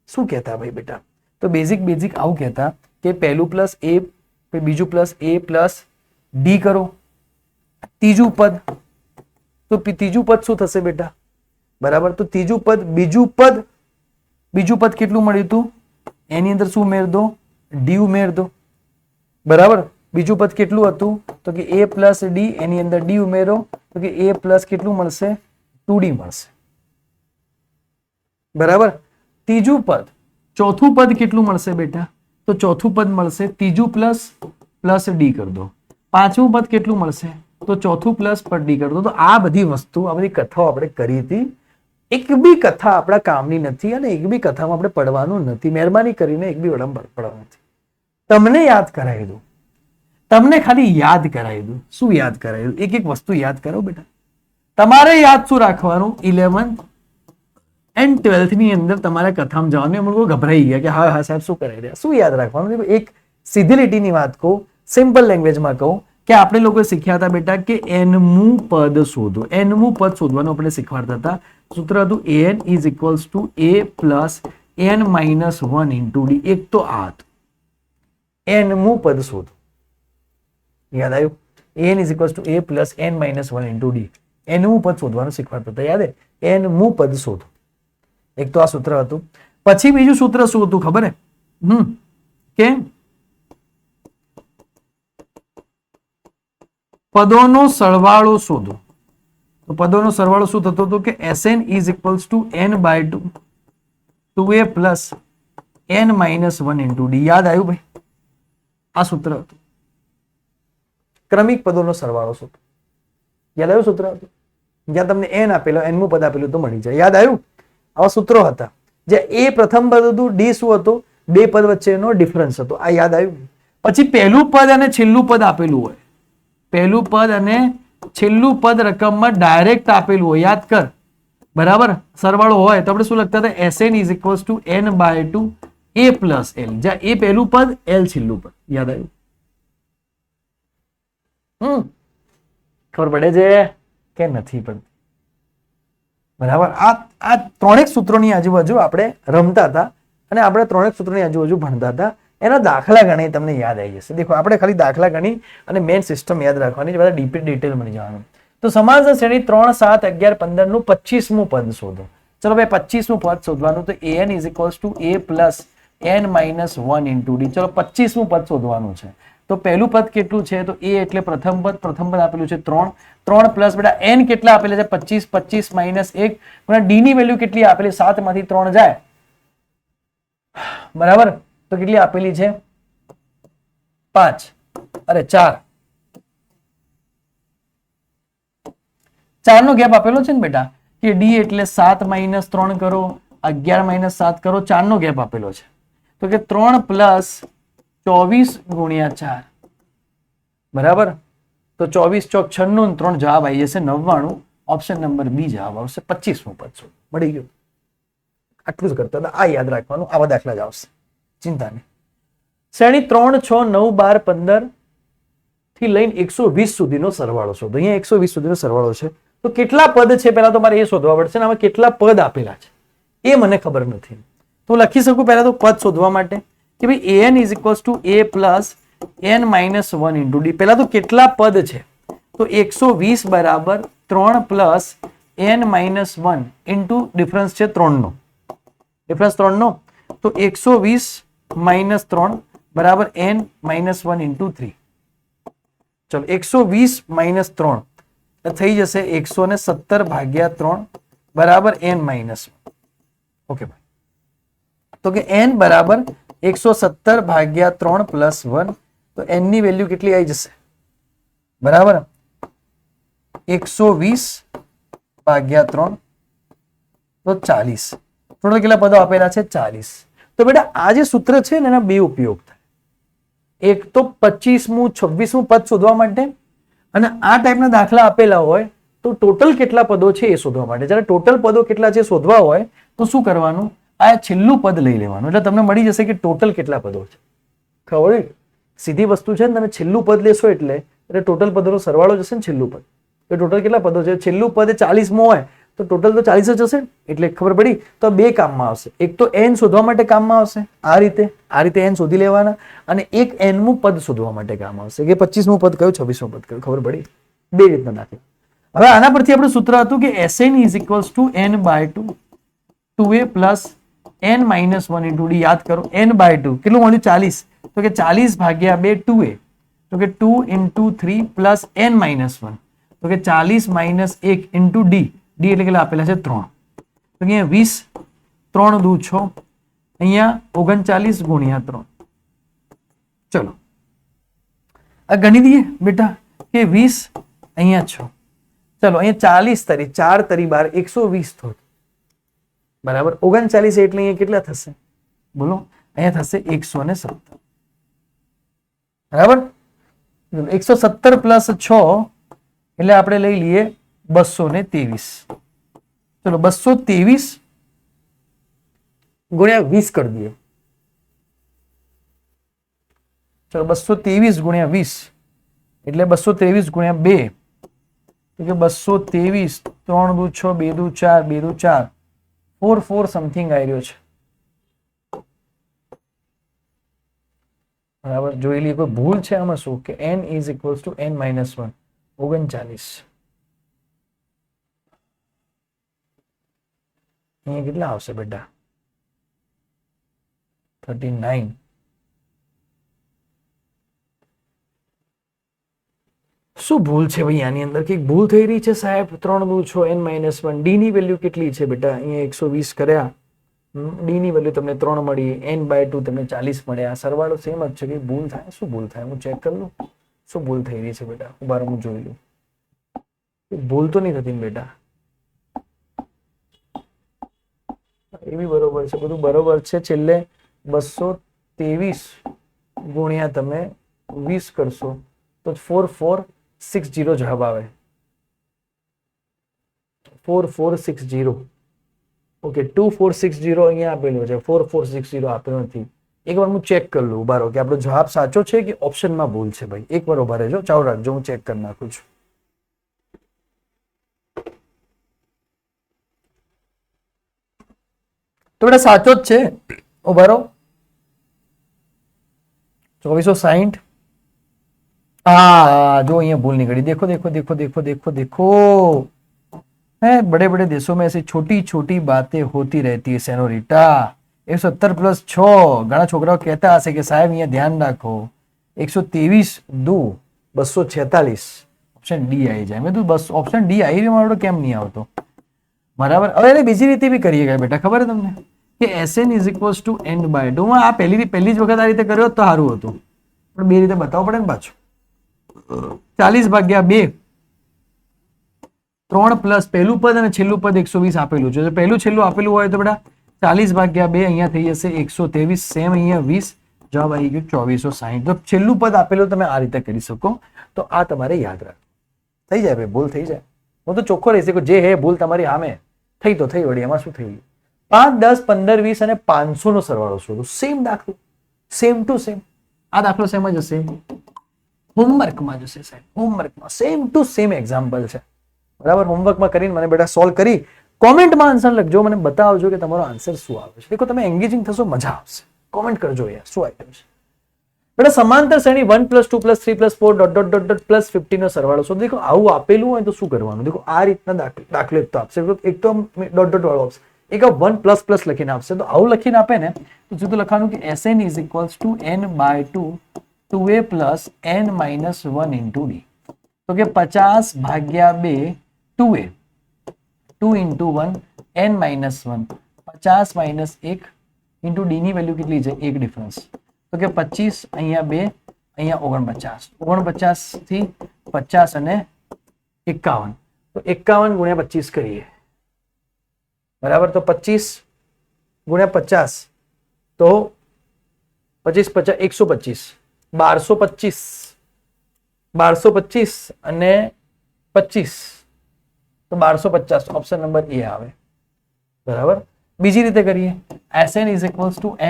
શું કહેતા ભાઈ બેટા? તો બેઝિક આવું કહેતા કે પહેલું પ્લસ a, બીજું પ્લસ a પ્લસ ડી કરો. ત્રીજું પદ, તો ત્રીજું પદ શું થશે બેટા? બરાબર, તો ત્રીજું પદ, બીજું પદ કેટલું મળ્યું હતું? એની અંદર શું ઉમેર દો? ડી ઉમેર દો. બરાબર, બીજું પદ કેટલું હતું? તો કે a પ્લસ ડી, એની અંદર ડી ઉમેરો તો કે a પ્લસ કેટલું મળશે? 2d મળશે. બરાબર, ત્રીજું પદ, ચોથું પદ કેટલું મળશે બેટા? તો ચોથું પદ મળશે ત્રીજું પ્લસ ડી કરી દો. પાંચમું પદ કેટલું મળશે? તો ચોથું પ્લસ પર ડી કરી દો. તો આ બધી વસ્તુ, આ બધી કથાઓ આપણે કરી હતી. એક બી કથા આપણા કામની નથી અને એક બી કથામાં આપણે પડવાનું નથી. મહેરબાની કરીને એક બી વડમ પડવાનું નથી. તમને યાદ કરાવી દઉં, તમને ખાલી યાદ કરાવી દઉં. શું યાદ કરાવી દઉં? એક વસ્તુ યાદ કરો બેટા. તમારે યાદ શું રાખવાનું? 11th એન્ડ 12th ની અંદર તમારે કથામાં જવાનું. એમ લોકો ગભરાઈ ગયા કે હા સાહેબ શું કરાવી રહ્યા? શું યાદ રાખવાનું? એક સીધી લીટીની વાત કહું, સિમ્પલ લેંગ્વેજમાં કહું કે આપણે લોકો શીખ્યા હતા બેટા કે nમું પદ શોધો. nમું પદ શોધવાનું આપણે શીખવાડતા હતા. સૂત્ર હતું an is equals to a plus n minus 1 into D. એક તો આ હતું, nમું પદ શોધો. યાદ આવ્યું? an is equals to a plus n minus 1 into D. nમું પદ શોધવાનું શીખવાડતા હતા. યાદ હે? nમું પદ શોધો. એક તો આ સૂત્ર હતું. પછી બીજું સૂત્ર શું હતું ખબર હે? કે પદોનો સરવાળો શોધો. તો પદોનો સરવાળો શું થતો હતો કે Sn is equals to n by 2 2a plus n minus 1 into d. યાદ આવ્યું ભાઈ? આ સૂત્ર હતું. ક્રમિક પદોનો સરવાળો શોધો. યાદ આવ્યું સૂત્ર હતું? જ્યાં તમને n આપેલો, nમું પદ આપેલું તો મળી જાય. યાદ આવ્યું? આવા સૂત્રો હતા. જે a પ્રથમ પદ હતું, ડી શું હતો? બે પદ વચ્ચેનો ડિફરન્સ હતો. આ યાદ આવ્યું? પછી પહેલું પદ અને છેલ્લું પદ આપેલું હોય, પહેલું પદ અને છેલ્લું પદ રકમમાં ડાયરેક્ટ આપેલું હોય. યાદ કર. બરાબર, સરવાળો હોય તો આપણે શું લખતા હતા? Sn is equals to n by 2 a plus l. જ્યાં a પહેલું પદ, l છેલ્લું પદ. યાદ આવ્યું? ખબર પડે છે કે નથી પડતી? બરાબર, આ ત્રણેક સૂત્રોની આજુબાજુ આપણે રમતા હતા અને આપણે ત્રણેક સૂત્રોની આજુબાજુ ભણતા હતા. એના દાખલા ગણી તમને યાદ આવી જશે. દેખો, આપણે ખાલી દાખલા ગણી અને મેઇન સિસ્ટમ યાદ રાખવાની છે. બધા ડિટેલ મળી જવાનું. તો સમાંતર શ્રેણી 3 7 11 15 નું 25મું પદ શોધો. ચલો ભાઈ, 25મું પદ શોધવાનું. તો an is equals to a plus n minus 1 into D. ચલો 25મું પદ શોધવાનું છે. તો પહેલું પદ કેટલું છે? તો a એટલે પ્રથમ પદ આપેલું છે 3. 3 પ્લસ બેટા n કેટલા આપેલા છે? 25. 25 માઇનસ 1. ડી ની વેલ્યુ કેટલી આપેલી? 7 માંથી 3 જાય. બરાબર, તો કેટલી આપેલી છે? 5. અરે 4. 4 નો ગેપ આપેલો છે ને બેટા. કે ડી એટલે 7 - 3 કરો, 11 - 7 કરો, 4 નો ગેપ આપેલો છે, તો કે 3 + 24 × 4, બરાબર. તો 24 ચોક 96, 3 જવાબ આવી જશે 99. ઓપ્શન નંબર બી જવાબ આવશે. 25મું પદ શોધો. મળી ગયું. આટલું જ કરતા હતા, આ યાદ રાખવાનું, આવા દાખલા જ આવશે, ચિંતા નહીં. શ્રેણી 3, 6, 9, 12, 15 થી લઈને 120 સુધીનો સરવાળો શોધો. અહીંયા 120 સુધીનો સરવાળો છે, તો કેટલા પદ છે પહેલા તો મારે એ શોધવા પડશે. આમાં કેટલા પદ આપેલા છે એ મને ખબર નથી. તો લખી શકું પહેલા તો પદ શોધવા માટે કે ભાઈ an = a + n - 1 × d. પહેલા તો કેટલા પદ છે, તો 120 બરાબર 3 + n - 1 ઇન્ટુ ડિફરન્સ છે 3 નો, ડિફરન્સ 3 નો, તો 120 - 3 બરાબર n - 1 ઇન્ટુ 3. ચલો 120 - 3 થઈ જશે 117 ભાગ્યા 3 બરાબર n - 1. ઓકે ભાઈ, તો કે n બરાબર 117 ભાગ્યા 3 + 1, તો n ની વેલ્યુ કેટલી આવી જશે, બરાબર 120 ભાગ્યા 3, તો 40. ટોટલ કેટલા પદો આપેલા છે, 40. તો બેટા આ જે સૂત્ર છે ને એના બે ઉપયોગ થાય. એક તો 25મું 26મું પદ શોધવા માટે, અને આ ટાઈપના દાખલા આપેલા હોય તો ટોટલ કેટલા પદો છે એ શોધવા માટે. જ્યારે ટોટલ પદો કેટલા છે શોધવા હોય તો શું કરવાનું, આ છેલ્લું પદ લઈ લેવાનું, એટલે તમને મળી જશે કે ટોટલ કેટલા પદો છે. ખબર? સીધી વસ્તુ છે ને, તમે છેલ્લું પદ લેશો એટલે ટોટલ પદોનો સરવાળો જશે ને છેલ્લું પદ, તો ટોટલ કેટલા પદો છે, છેલ્લું પદ 40મું હોય તો ટોટલ તો 40 જ હશે. એટલે ખબર પડી. તો બે કામમાં આવશે, એક તો n શોધવા માટે કામમાં આવશે, આ રીતે n શોધી લેવાના, અને એક nમું પદ શોધવા માટે કામ આવશે કે 25મું પદ કયું, 26મું પદ કયું. ખબર પડી? બે રીતના દાખલા. હવે આના પરથી આપણું સૂત્ર હતું કે Sn = n/2 2a + n - 1 × d. યાદ કરો, n/2 કેટલું મળ્યું, 40, તો કે 40 ભાગ્યા 2 2a, તો કે 2 × 3 + n - 1, તો કે 40 - 1 × d. d એટલે કેટલા આપેલા છે, 3. તો અહીંયા 20, 3 દુ 6, અહીંયા 39 × 3. ચલો આ ગણી દઈએ બેટા કે 20 અહીંયા 6, ચલો અહીંયા 40 તરી 4 તરી 12 120 થયો, બરાબર 39 એટલે અહીંયા કેટલા થશે, બોલો, અહીંયા થશે 117, બરાબર. 117 + 6 એટલે આપણે લઈ લઈએ 223. ચલો 223 ગુણ્યા 20 કરી દઈએ. ચલો 223 ગુણ્યા 20 એટલે 223 ગુણ્યા 2, તો કે 223, 3 દુ 6, 2 દુ 4, 2 દુ 4, 4 4 સમથિંગ આવી રહ્યો છે, બરાબર. જોઈ લઈએ કોઈ ભૂલ છે આમાં, શું કે n = n - 1, 39. અહીંયા કેટલા આવશે બેટા, 39. શું ભૂલ છે ભાઈ આની અંદર, કઈક ભૂલ થઈ રહી છે સાહેબ. 3 દુ 6, n - 1, d ની વેલ્યુ કેટલી છે બેટા, અહીંયા 120 કર્યા, d ની વેલ્યુ તમને 3 મળી, n/2 તમને 40 મળ્યા. સરવાળો સેમ જ છે, કઈ ભૂલ થાય, શું ભૂલ થાય, હું ચેક કરી લઉં શું ભૂલ થઈ રહી છે બેટા, ઉભા રહો હું જોઈ લઉં. ભૂલ તો નહીં થતી ને બેટા, એ બી બરોબર છે, બધું બરોબર છે. છેલ્લે 223 ગુણ્યા તમે 20 કરશો તો 4460 જવાબ આવે, 4460. ઓકે, 2460 અહીંયા આપેલો છે, 4460 આપેલો નથી. એકવાર હું ચેક કરી લઉં, ઉભા રહો, કે આપણો જવાબ સાચો છે કે ઓપ્શનમાં ભૂલ છે ભાઈ. એકવાર ઉભા રહેજો, ચાલુ રાખજો, હું ચેક કરી નાખું છું. તો બેટા સાચો જ છે, ઉભા રહો. 2460, हाँ जो ये भूल निकली, देखो देखो देखो देखो देखो देखो, है बड़े बड़े देशों में ऐसी छोटी छोटी बातें होती रहती है सेनोरिटा. 117 + 6 घણા છોકરાઓ કહેતા હશે કે સાહેબ અહીંયા ધ્યાન રાખો, 123 દુ 246, ઓપ્શન ડી આવી જાય. મેં તો બસ ઓપ્શન ડી આવી રહ્યો, મારો કેમ નહીં આવતો, બરાબર. હવે એને બીજી રીતે બી કરીએ ગયા બેટા, ખબર તમને કે Sn = n/2. આ પહેલી જ વખત આ રીતે કર્યો તો સારું હતું, પણ બે રીતે બતાવવું પડે ને પાછું. 40 ભાગ્યા 2 3 પ્લસ પહેલું પદ અને છેલ્લું પદ 120 આપેલું છે. પહેલું છેલ્લું આપેલું હોય તો બેટા 40/2 અહીંયા થઈ જશે 123. સેમ અહીંયા 20. જવાબ આવી ગયો 2460. તો છેલ્લું પદ આપેલું તમે આ રીતે કરી શકો. તો આ તમારે યાદ રાખ. થઈ જાય ભાઈ, ભૂલ થઈ જાય. હું તો ચોખ્ખો રહીશ કે જે હે ભૂલ તમારી આમે થઈ તો થઈ, વળી એમાં શું થઈ ગયું. 5, 10, 15, 20 અને 500 નો સરવાળો શોધો. સેમ દાખલો, સેમ ટુ સેમ. આ દાખલો શેમાં જશે? હોમવર્કમાં જશે સાહેબ. હોમવર્કમાં સેમ ટુ સેમ એક્ઝામ્પલ છે. બરાબર, હોમવર્કમાં કરીને મને બેટા સોલ્વ કરી કોમેન્ટમાં આન્સર લખજો, મને બતાવજો કે તમારો આન્સર શું આવે છે. દેખો તમે એન્ગેજિંગ થશો, મજા આવશે. કોમેન્ટ કરજો યાર શું આવ્યું છે. બેટા સમાંતર શ્રેણી 1 + 2 + 3 + 4 dot dot dot dot plus 50 નો સરવાળો. સો દેખો આવું આપેલું હોય તો શું કરવાનું? દેખો આ રીતના દાખલો એક તો આપશે, એક તો ડોટ ડોટ વાળો આપશે, એક 1 પ્લસ પ્લસ લખીને આપશે. તો આવું લખીને આપે ને તો સીધું લખવાનું કે Sn = n/2 2a + n - 1 * d. તો કે 50/2 2a 2 * 1 n - 1 50 - 1 * d ની વેલ્યુ કેટલી છે? 1 ડિફરન્સ. તો કે 25 અહીંયા 2 અહીંયા 49. 49 થી 50 અને 51. તો 51 × 25 કરીએ. બરાબર, તો 25 × 50 તો 25 50 125 1225 1225 અને 25 તો 1250. ઓપ્શન નંબર એ આવે. બરાબર, બીજી રીતે કરીએ. Sn =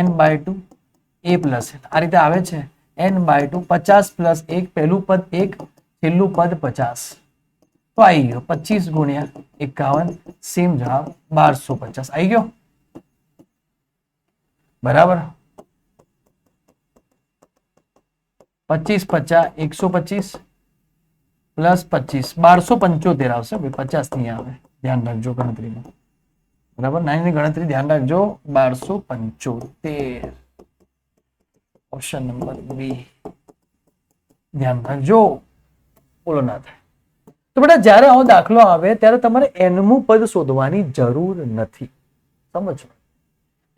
n/2 a + આ રીતે આવે છે. n/2 50 + 1 પહેલું પદ 1 છેલ્લું પદ 50. તો આવી ગયો 25 × 51. સેમ જવાબ 1250 આવી ગયો. બરાબર, 25 50 125 પ્લસ 25 1275 આવશે. 50 નહીં આવે, ધ્યાન રાખજો ગણતરીમાં. બરાબર, 9 ની ગણતરી ધ્યાન રાખજો. 1275 ઓપ્શન નંબર બી ધ્યાન રાખજો, બોલો ના થાય. તો બેટા જ્યારે આવો દાખલો આવે ત્યારે તમારે nમું પદ શોધવાની જરૂર નથી. સમજો,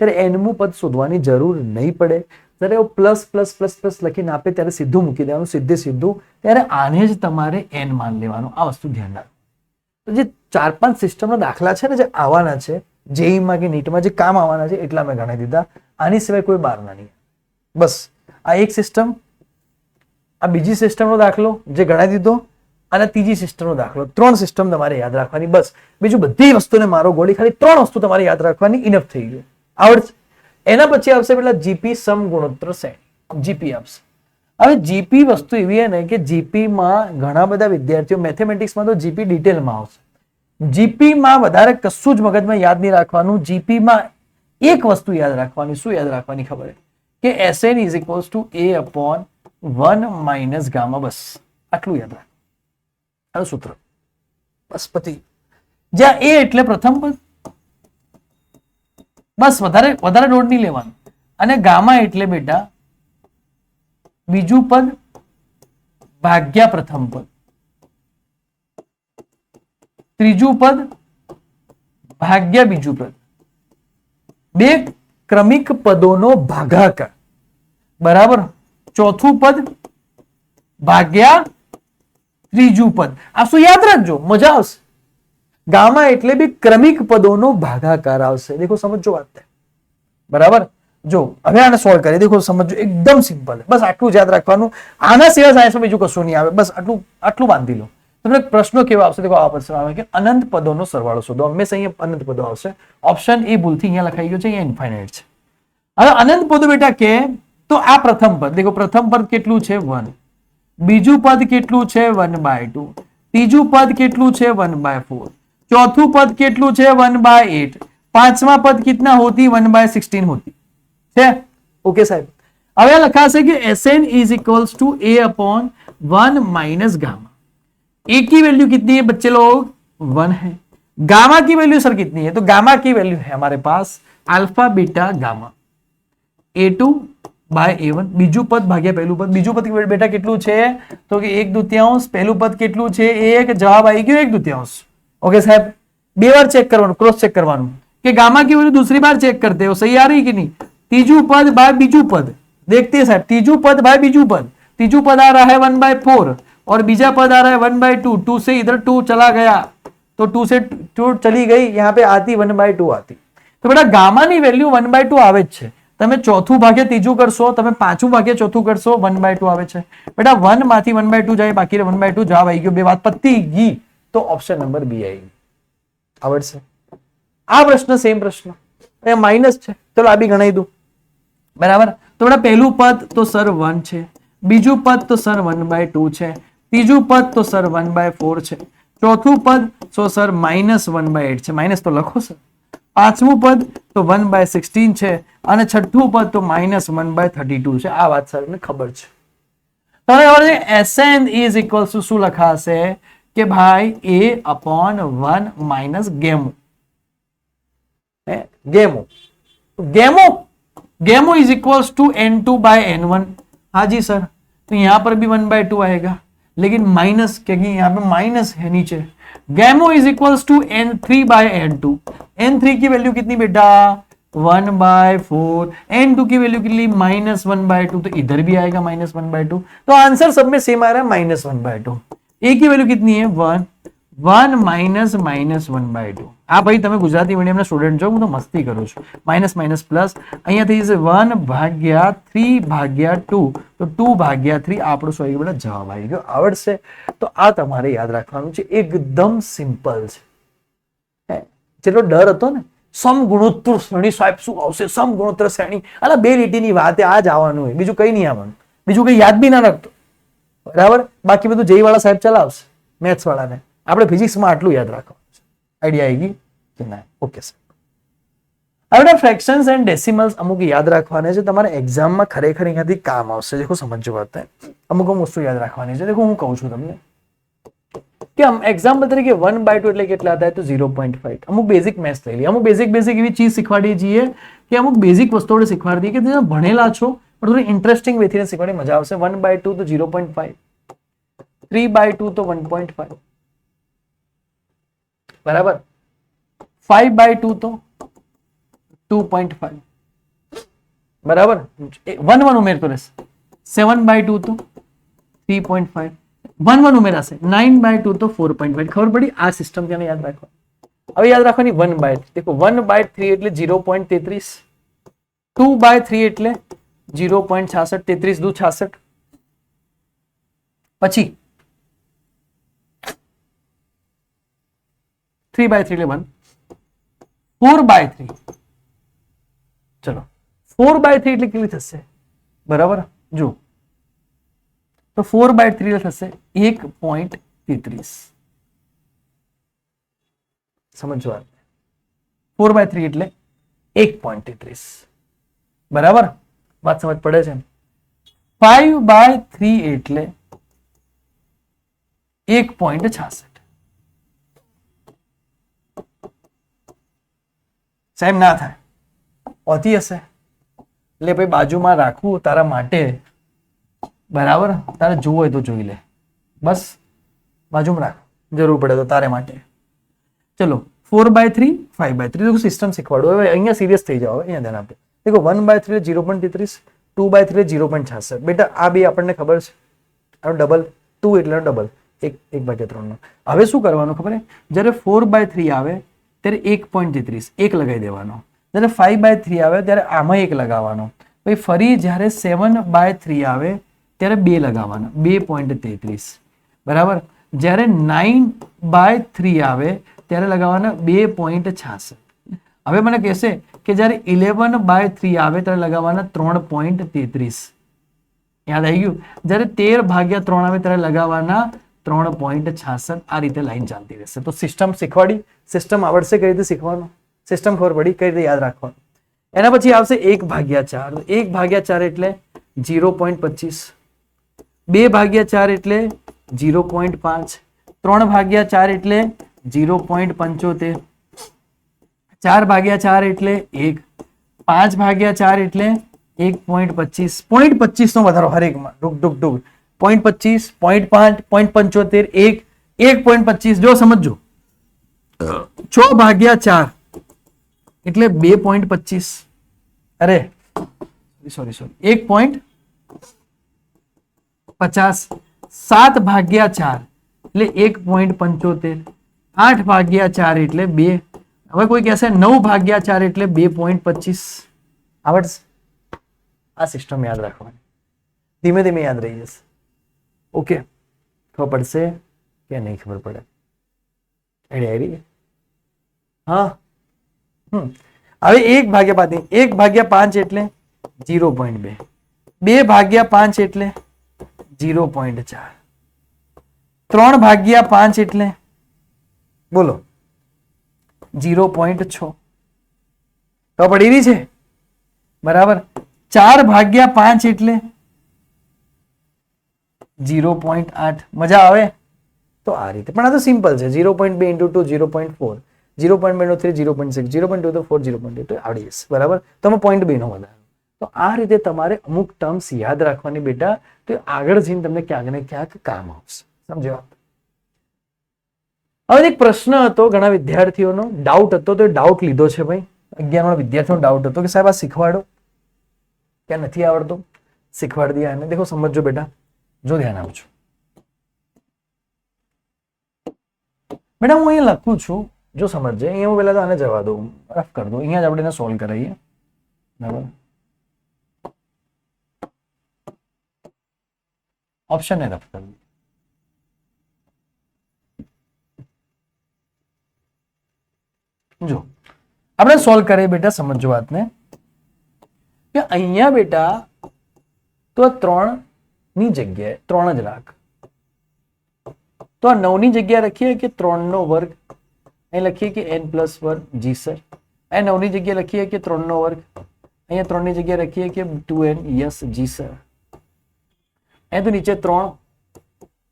ત્યારે nમું પદ શોધવાની જરૂર નહીં પડે. જ્યારે પ્લસ પ્લસ પ્લસ પ્લસ લખીને આપે ત્યારે સીધું મૂકી દેવાનું, સીધે સીધું. ત્યારે આને જ તમારે n માન લેવાનું. આ વસ્તુ ધ્યાન રાખો. તો જે 4-5 સિસ્ટમના દાખલા છે ને જે આવવાના છે જેઈમાં કે નીટમાં જે કામ આવવાના છે એટલા મેં ગણાવી દીધા. આની સિવાય કોઈ બહારના નહીં. બસ આ એક સિસ્ટમ, આ બીજી સિસ્ટમનો દાખલો જે ગણાવી દીધો, અને ત્રીજી સિસ્ટમનો દાખલો. 3 સિસ્ટમ તમારે યાદ રાખવાની. બસ બીજું બધી વસ્તુને મારો ગોળી, ખાલી 3 વસ્તુ તમારે યાદ રાખવાની. ઇનફ થઈ ગયું, આવડશે. એના પછી આવશે પેલા જીપી સમગુણોત્તર શ્રેણી. જીપી આપશે. હવે જીપી વસ્તુ એવી ને કે જીપી માં ઘણા બધા વિદ્યાર્થીઓ મેથેમેટિક્સમાં તો જીપી ડિટેલમાં આવશે. જીપી માં વધારે કશું જ મગજમાં યાદ નહીં રાખવાનું. જીપી માં એક વસ્તુ યાદ રાખવાની. શું યાદ રાખવાની ખબર કે Sn = a/1 - ગામા. બસ આટલું યાદ રાખ. આ સૂત્ર બસ પતિ. જ્યાં a એટલે પ્રથમ પદ, બસ વધારે વધારે લોડ નહીં લેવાનું. અને ગામા એટલે બેટા બીજું પદ ભાગ્યા પ્રથમ પદ, ત્રીજું પદ ભાગ્યા બીજું પદ, બે ક્રમિક પદોનો ભાગાકાર. બરાબર, ચોથું પદ ભાગ્યા ત્રીજું પદ. આ શું યાદ રાખજો, મજા આવશે. ગામા એટલે બી ક્રમિક પદોનો ભાગાકાર આવશે. દેખો સમજો વાત. બરાબર, જો હવે આને સોલ્વ કરીએ. દેખો સમજો, એકદમ સિમ્પલ. બસ આટલું જ યાદ રાખવાનું. આના સિવાય સાયન્સમાં બીજું કશું નહીં આવે. બસ આટલું બાંધી લો. તમને પ્રશ્નો કેવા આવશે? દેખો આવા પ્રશ્ન આવે કે અનંત પદોનો સરવાળો શોધો. હંમેશા અહીંયા અનંત પદો આવશે. ઓપ્શન એ ભૂલથી અહીંયા લખાઈ ગયો છે, અહીંયા ઇન્ફાઇનાઇટ છે. હવે અનંત પદો બેટા કે તો આ પ્રથમ પદ. દેખો પ્રથમ પદ કેટલું છે? 1. બીજું પદ કેટલું છે? 1/2. ત્રીજું પદ કેટલું છે? 1/4. ચોથું પદ કેટલું છે? 1/8. પાંચમા પદ कितना होती? 1/16 होती છે. ઓકે સાહેબ, હવે લખાશે કે Sn = a/1 - गामा. ए की वैल्यू कितनी है बच्चे लोग? 1 है. गामा की वैल्यू सर कितनी है? तो गामा की वैल्यू है हमारे पास अल्फा बीटा गामा. a2/a1. બીજું પદ ભાગ્યા પહેલું પદ. બીજું પદ બેટા કેટલું છે? તો કે 1/2. પહેલું પદ કેટલું છે? 1. જવાબ આવી ગયો 1/2. ओके साहब, 2 बार चेक करवानुं, क्रॉस चेक करवानुं कि गामा की वैल्यू दूसरी बार चेक करते हो सही आ रही कि नहीं. तीजू पद बाय बीजू पद देखते हैं साहब. तीजू पद बाय बीजू पद. तीजू पद आ रहा है 1/4 और बीजा पद आ रहा है 1/2. 2 से इधर 2 चला गया तो 2 से 2 चली गई, यहाँ पे आती 1/2 आती। तो बेटा गामाની વેલ્યુ 1/2 આવે જ છે। તમે ચોથું ભાગ્ય ત્રીજું કરશો, તમે પાંચમું ભાગ્ય ચોથું કરશો, 1/2 આવે છે બેટા। 1 માંથી 1/2 જાય, બાકી 1/2 જવાબ આવી ગયો, બે વાત પતી ગઈ। તો ઓપ્શન નંબર બી આવી ગઈ। આવડશે આ પ્રશ્ન, સેમ પ્રશ્ન માઇનસ છે, ચલો આ બી ગણાવી દઉં બરાબર। તો બેટા પહેલું પદ તો સર 1 છે, બીજું પદ તો સર 1/2 છે, ત્રીજું પદ તો સર 1/4 છે, ચોથું પદ તો સર -1/8 છે, માઇનસ તો લખો સર, પાંચમું પદ તો 1/16 છે અને છઠ્ઠું પદ તો -1/32 છે। આ વાત સર ને ખબર છે। તમને ખબર છે Sn ઇઝ ઇક્વલ્સ ટુ શું લખાશે કે ભાઈ a/1 - ગેમો, ગેમો ગેમो गेमो इज इक्वल्स टू n2/n1। हाँ जी सर, तो यहां पर भी 1/2 आएगा, लेकिन माइनस, क्योंकि यहाँ पे माइनस है नीचे। गेमो is equals to n3/n2। n3 की वैल्यू कितनी बेटा 1/4, n2 की वैल्यू कितनी -1/2, तो इधर भी आएगा -1/2। तो आंसर सब में सेम आ रहा है -1/2। a की वैल्यू कितनी है 1 -1/2। આ ભાઈ તમે ગુજરાતી મીડિયમના સ્ટુડન્ટ છો, હું તો મસ્તી કરું છું, માઇનસ માઇનસ પ્લસ, અહીંયા થઈ જશે 1/3/2, તો 2/3 આપણો સોરી બેટા જવાબ આવી ગયો। આવડશે તો આ તમારે યાદ રાખવાનું છે, એકદમ સિમ્પલ છે। જેટલો ડર હતો ને સમગુણોત્તર શ્રેણી સાહેબ શું આવશે, સમગુણોત્તર શ્રેણી, અલા બે લીટીની વાત આ જ આવવાનું હોય, બીજું કઈ નહીં આવવાનું, બીજું કઈ યાદ બી ના રાખતો બરાબર। બાકી બધું જય વાળા સાહેબ ચલાવશે, મેથ્સ વાળાને, આપણે ફિઝિક્સમાં આટલું યાદ રાખવાનું છે। આઈડિયા આવી ગઈ કે ના? Okay sir. હવે ફ્રેક્શન્સ એન્ડ ડેસિમલ્સ અમુક યાદ રાખવાના છે, તમારે એક્ઝામમાં ખરેખર અહીંયાથી કામ આવશે। देखो समझो बात है, અમુક વસ્તુ યાદ રાખવાની છે। देखो હું કહું છું તમને કે એક્ઝામ્પલ તરીકે 1/2 એટલે કેટલા થાય તો 0.5। અમુક બેઝિક મેથ્સ લઈ લઈએ, અમુક બેઝિક એવી ચીજ શીખવાડી છીએ કે અમુક બેઝિક વસ્તુઓ શીખવાડી દઈએ કે તમે ભણેલા છો પણ થોડી ઇન્ટરેસ્ટિંગ વેથી શીખવાની મજા આવશે। 1/2 તો 0.5, 3/2 તો 1.5 बराबर, 5/2 तो 2.5 बराबर, 1 उमेरतो રહેશે, 7/2 तो 3.5, 1 ઉમેરાશે, 9/2 तो 4.5। ખબર પડી? આ સિસ્ટમ ત્યાં યાદ રાખવા। હવે યાદ રાખવાની 1/3, देखो 1/3 એટલે 0.33, 2/3 એટલે 0.66, 33 દુ 66, પછી 3/3 એટલે 1, 4/3, ચલો 4/3 એટલે કેટલી થશે બરાબર, જો તો 4/3 એટલે થશે 1.33। સમજો, 4/3 એટલે 1.33 બરાબર, વાત સમજ પડે છે? 5/3 એટલે 1.66। સાહેબ ના થાય, હોતી હશે એટલે ભાઈ બાજુમાં રાખવું તારા માટે બરાબર, તારે જોવું હોય તો જોઈ લે, બસ બાજુમાં રાખ, જરૂર પડે તો તારે માટે। ચલો 4/3, 5/3 સિસ્ટમ શીખવાડો। હવે અહીંયા સિરિયસ થઈ જાઓ, અહીંયા ધ્યાન આપે। देखो 1/3 0.33, 2/3 0.66। બેટા આ બે આપણને ખબર છે, આ ડબલ 2 એટલે ડબલ 1/3 નો। હવે શું કરવાનું ખબર છે, જ્યારે 4/3 આવે ત્યારે 1.33 1 લગાવી દેવાનો, જ્યારે 5/3 આવે ત્યારે આમાં 1 લગાવવાનો, પછી ફરી જ્યારે 7/3 આવે ત્યારે 2 લગાવવાના, 2.33 બરાબર, જ્યારે 9/3 આવે ત્યારે લગાવવાના 2.66। હવે મને કહેશે કે જ્યારે 11/3 આવે ત્યારે લગાવવાના 3.33, યાદ આવી ગયું? જ્યારે 13/3 આવે ત્યારે લગાવવાના 3.66। આ રીતે લાઈન ચાલતી રહેશે। તો સિસ્ટમ શીખવાડી, સિસ્ટમ આવડશે કઈ રીતે શીખવાનું, સિસ્ટમ ખબર પડી કઈ રીતે યાદ રાખવાનું। એના પછી આવશે 1/4, 1/4 એટલે 0.25, 2/4 એટલે 0.5, 3/4 એટલે 0.75, 4/4 એટલે 1, 5/4 એટલે 1.25, 0.25 નો વધારો હરેકમાં, ડુક ડુક ડુક, 0.25, 0.5, 0.75, 1, 1.25। જો સમજો, 6/4 એટલે 2.25, અરે સોરી 1.50, 7/4 એટલે 1.75, 8 ભાગ્યા 4 એટલે 2. હવે કોઈ કહેશે 9 ભાગ્યા 4 એટલે 2.25. આવડશે? આ સિસ્ટમ યાદ રાખવાની, ધીમે ધીમે યાદ રહી જશે. ઓકે, ખબર પડશે કે નહીં ખબર પડે? આઈડિયા? હા. હવે 1 ભાગ્યા 5, 1 ભાગ્યા 5 એટલે 0.2, 2 ભાગ્યા 5 એટલે 0.4, 3 ભાગ્યા 5 એટલે બોલો 0.6. તો પડી રહી છે બરાબર. 4 ભાગ્યા 5 એટલે 0.8. મજા આવે? તો આ રીતે. પણ આ તો સિમ્પલ છે. 0.2 into 2 0.4, 0.2 into 3 0.6, 0.2 to 4 0.8. તો આવડી જશે બરાબર. તમે 0.2 નો વધારો. તો આ રીતે તમારે અમુક ટર્મ્સ યાદ રાખવાની બેટા, તો આગળ જઈને તમને ક્યાંક ને ક્યાંક કામ આવશે. સમજો? હવે એક પ્રશ્ન હતો ઘણા વિદ્યાર્થીઓનો, ડાઉટ હતો, તો ડાઉટ લીધો છે ભાઈ. 11 વિદ્યાર્થીઓનો ડાઉટ હતો કે સાહેબ આ શીખવાડો, ક્યાં નથી આવડતું, શીખવાડી દઈએ આને. દેખો સમજો બેટા, જો ધ્યાન આપજો બેટા. હું અહીંયા લખું છું, જો સમજજે. અહીંયા હું પહેલા તો આને જવા દઉં, રફ કરી દઉં. અહીંયા જ આપણે એને સોલ્વ કરાવીએ બરાબર. ઓપ્શન ને રફ કરી જો આપણે સોલ્વ કરીએ બેટા. સમજો વાતને કે અહીંયા બેટા તો 3 ની જગ્યાએ 3 જ રાખ. તો આ 9 ની જગ્યાએ લખીએ કે 3 નો વર્ગ, અહીં લખીએ કે n+1. જી સર. અહીં 9 ની જગ્યાએ લખીએ કે 3 નો વર્ગ, અહીંયા 3 ની જગ્યાએ લખીએ કે 2n. યસ જી સર. અહીં તો નીચે 3,